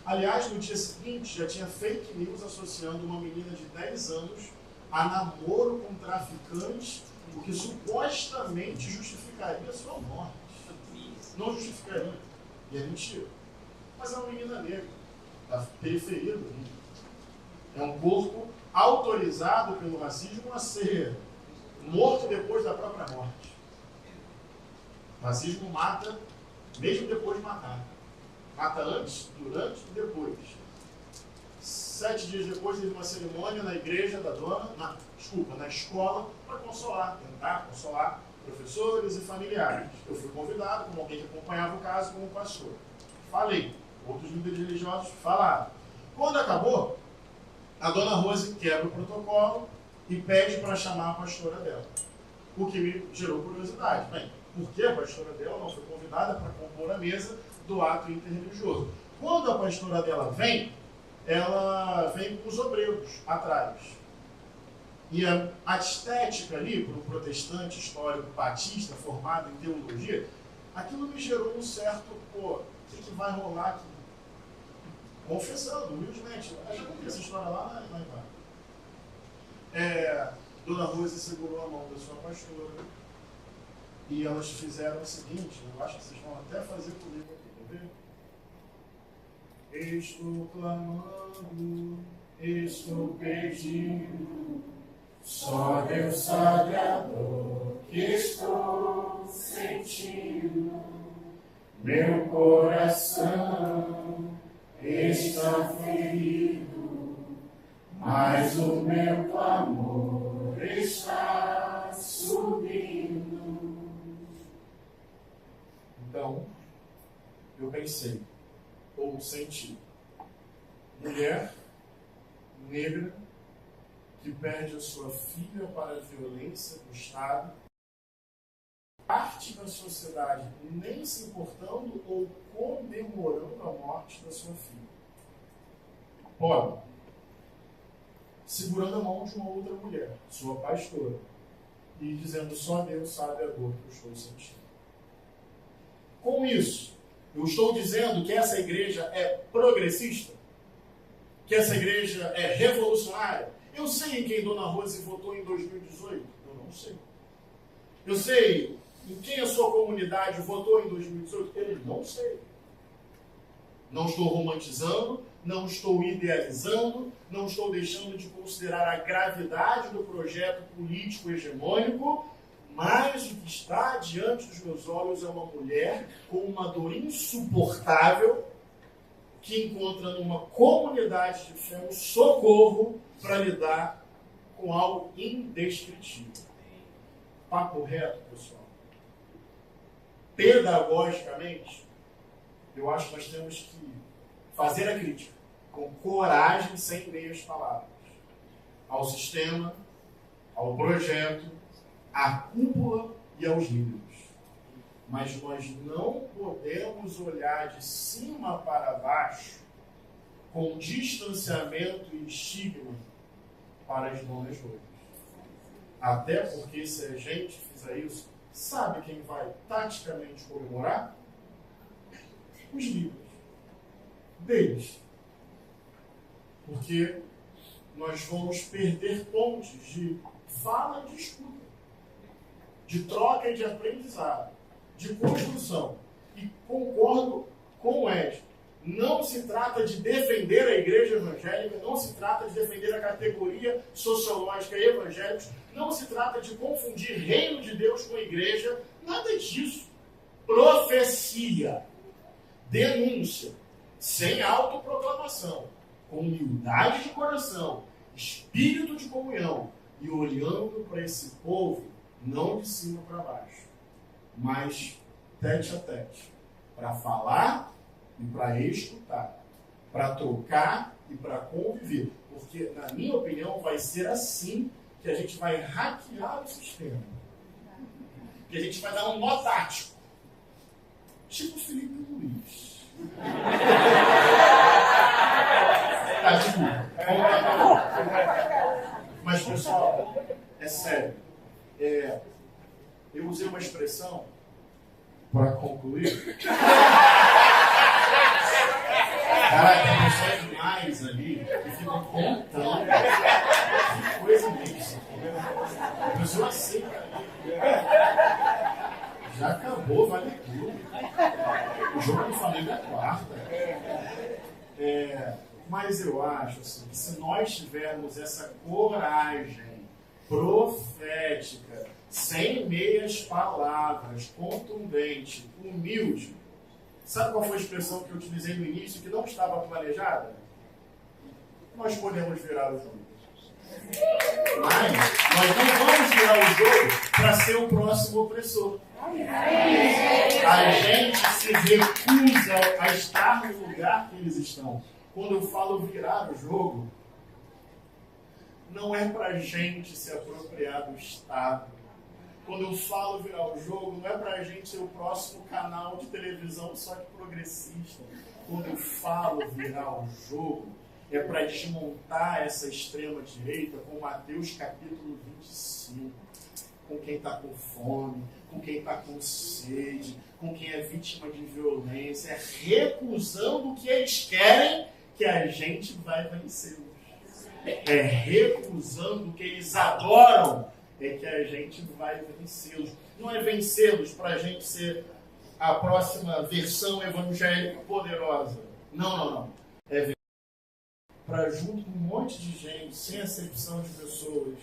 Aliás, no dia seguinte, já tinha fake news associando uma menina de 10 anos a namoro com traficantes, o que supostamente justificaria a sua morte. Não justificaria. E é mentira. Mas é uma menina negra, da periferia do Rio. É um corpo autorizado pelo racismo a ser morto depois da própria morte. O racismo mata mesmo depois de matar. Mata antes, durante e depois. 7 dias depois teve uma cerimônia na igreja da dona, na escola, para tentar consolar professores e familiares. Eu fui convidado como alguém que acompanhava o caso como pastor. Falei. Outros líderes religiosos falaram. Quando acabou, a Dona Rose quebra o protocolo e pede para chamar a pastora dela. O que me gerou curiosidade. Bem, por que a pastora dela não foi convidada para compor a mesa do ato interreligioso? Quando a pastora dela vem, ela vem com os obreiros atrás. E a estética ali, para um protestante histórico batista, formado em teologia, aquilo me gerou um certo, o que vai rolar aqui? Confessando, humildemente. Eu já contei essa história lá em Ivan. Dona Rose segurou a mão da sua pastora e elas fizeram o seguinte, eu acho que vocês vão até fazer comigo aqui, quer ver? Estou clamando, estou pedindo, só Deus sabe a dor que estou sentindo, meu coração está ferido, mas o meu clamor está subindo. Então, eu pensei, ou senti, mulher negra que perde a sua filha para a violência do Estado, parte da sociedade nem se importando ou comemorando a morte da sua filha. Pobre, segurando a mão de uma outra mulher, sua pastora, e dizendo: só Deus sabe a dor que eu estou sentindo. Com isso, Eu estou dizendo que essa igreja é progressista? Que essa igreja é revolucionária? Eu sei em quem Dona Rose votou em 2018? Eu não sei. Eu sei em quem a sua comunidade votou em 2018? Eu não sei. Não estou romantizando, não estou idealizando, não estou deixando de considerar a gravidade do projeto político hegemônico, mas o que está diante dos meus olhos é uma mulher com uma dor insuportável que encontra numa comunidade de fé um socorro para lidar com algo indescritível. Papo reto, pessoal. Pedagogicamente, eu acho que nós temos que fazer a crítica com coragem, sem meias palavras, ao sistema, ao projeto, à cúpula e aos líderes. Mas nós não podemos olhar de cima para baixo com distanciamento e estigma para as donas doidas. Até porque se a gente fizer isso, sabe quem vai taticamente comemorar? Os líderes. Deles. Porque nós vamos perder pontos de fala e de escuta, de troca e de aprendizado, de construção. E concordo com o Ed. Não se trata de defender a igreja evangélica, não se trata de defender a categoria sociológica evangélica, não se trata de confundir reino de Deus com igreja, nada disso. Profecia, denúncia, sem autoproclamação, com humildade de coração, espírito de comunhão e olhando para esse povo, não de cima para baixo, mas tete a tete, para falar e para escutar, para trocar e para conviver. Porque, na minha opinião, vai ser assim que a gente vai hackear o sistema. Que a gente vai dar um nó tático. Tipo Felipe Luiz. Tá, desculpa. Mas, pessoal, é sério. Eu usei uma expressão para concluir. Cara, tem pessoas demais ali que ficam contando. Que coisa disso. A pessoa aceita ali. Já acabou, vale tudo. O jogo do Flamengo é quarta. Mas eu acho assim, que se nós tivermos essa coragem profética, sem meias palavras, contundente, humilde. Sabe qual foi a expressão que eu utilizei no início que não estava planejada? Nós podemos virar o jogo. Mas nós não vamos virar o jogo para ser o próximo opressor. A gente se recusa a estar no lugar que eles estão. Quando eu falo virar o jogo, não é para a gente se apropriar do Estado. Quando eu falo virar o jogo, não é para a gente ser o próximo canal de televisão só de progressista. Quando eu falo virar o jogo, é para desmontar essa extrema-direita com Mateus capítulo 25. Com quem está com fome, com quem está com sede, com quem é vítima de violência, recusando o que eles querem, que a gente vai vencê-los. É recusando o que eles adoram, é que a gente vai vencê-los. Não é vencê-los para a gente ser a próxima versão evangélica poderosa. Não. É vencer para junto com um monte de gente, sem acepção de pessoas,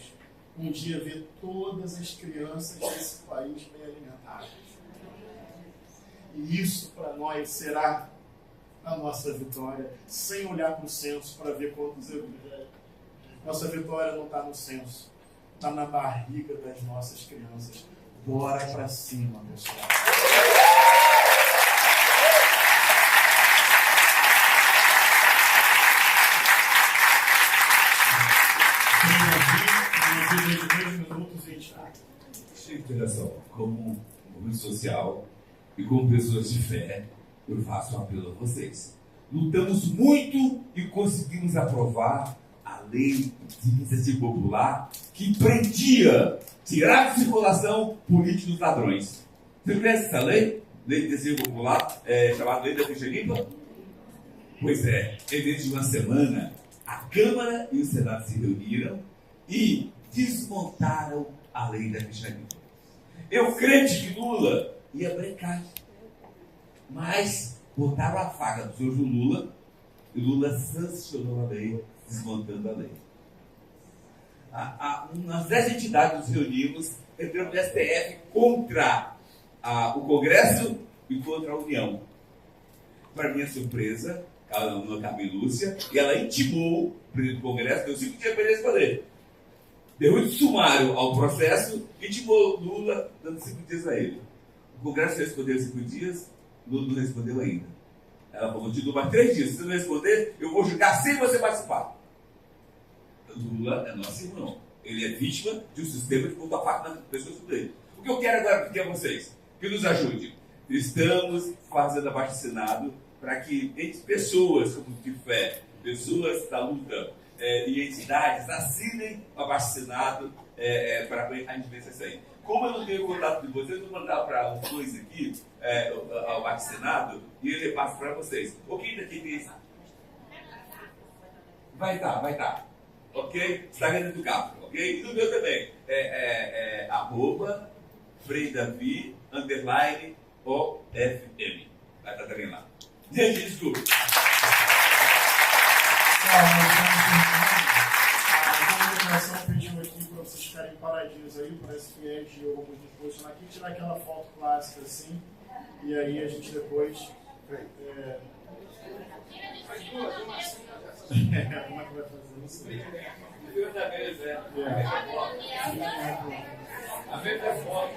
um dia ver todas as crianças desse país bem alimentadas. E isso para nós será a nossa vitória, sem olhar para o censo para ver quantos evangélicos. Nossa vitória não está no censo, está na barriga das nossas crianças. Bora para cima, pessoal. Interação como movimento social e como pessoas de fé, eu faço um apelo a vocês. Lutamos muito e conseguimos aprovar a lei de iniciativa popular que prendia, tirava de circulação políticos ladrões. Você conhece essa lei? lei de desenho popular, chamada Lei da Ficha Limpa? Pois é, em vez de uma semana, a Câmara e o Senado se reuniram e desmontaram a Lei da Ficha Limpa. Eu crente que Lula ia brincar, mas botaram a faca dos senhores do Lula e Lula sancionou a lei, desmontando a lei. Umas 10 entidades nos reunimos, entramos no STF contra o Congresso e contra a União. Para minha surpresa, ela não acabou Lúcia, e ela intimou o presidente do Congresso, deu 5 dias para ele responder. Deu muito sumário ao processo, intimou Lula, dando 5 dias a ele. O Congresso respondeu em 5 dias, Lula não respondeu ainda. Ela falou, te dou mais 3 dias, se você não responder, eu vou julgar sem você participar. Lula é nosso irmão. Ele é vítima de um sistema que botou a faca nas pessoas dele. O que eu quero agora pedir a vocês, que nos ajude. Estamos fazendo abaixo-assinado para que entre pessoas como de fé, pessoas da luta e entidades assinem o abaixo-assinado para a gente vencer isso aí. Como eu não tenho contato de vocês, eu vou mandar para os dois aqui o abaixo-assinado e eu repasso para vocês. O que daqui tem isso? Vai estar. Ok? Está dentro do carro, ok? E no meu também. Frei Davi, _ OFM. Vai estar também lá. Gente, desculpe. A pediu aqui para vocês ficarem paradinhos aí, parece que é de algum de posicionar aqui, tirar aquela foto clássica assim, e aí a gente depois. Como é que vai fazer isso? A vez é foto.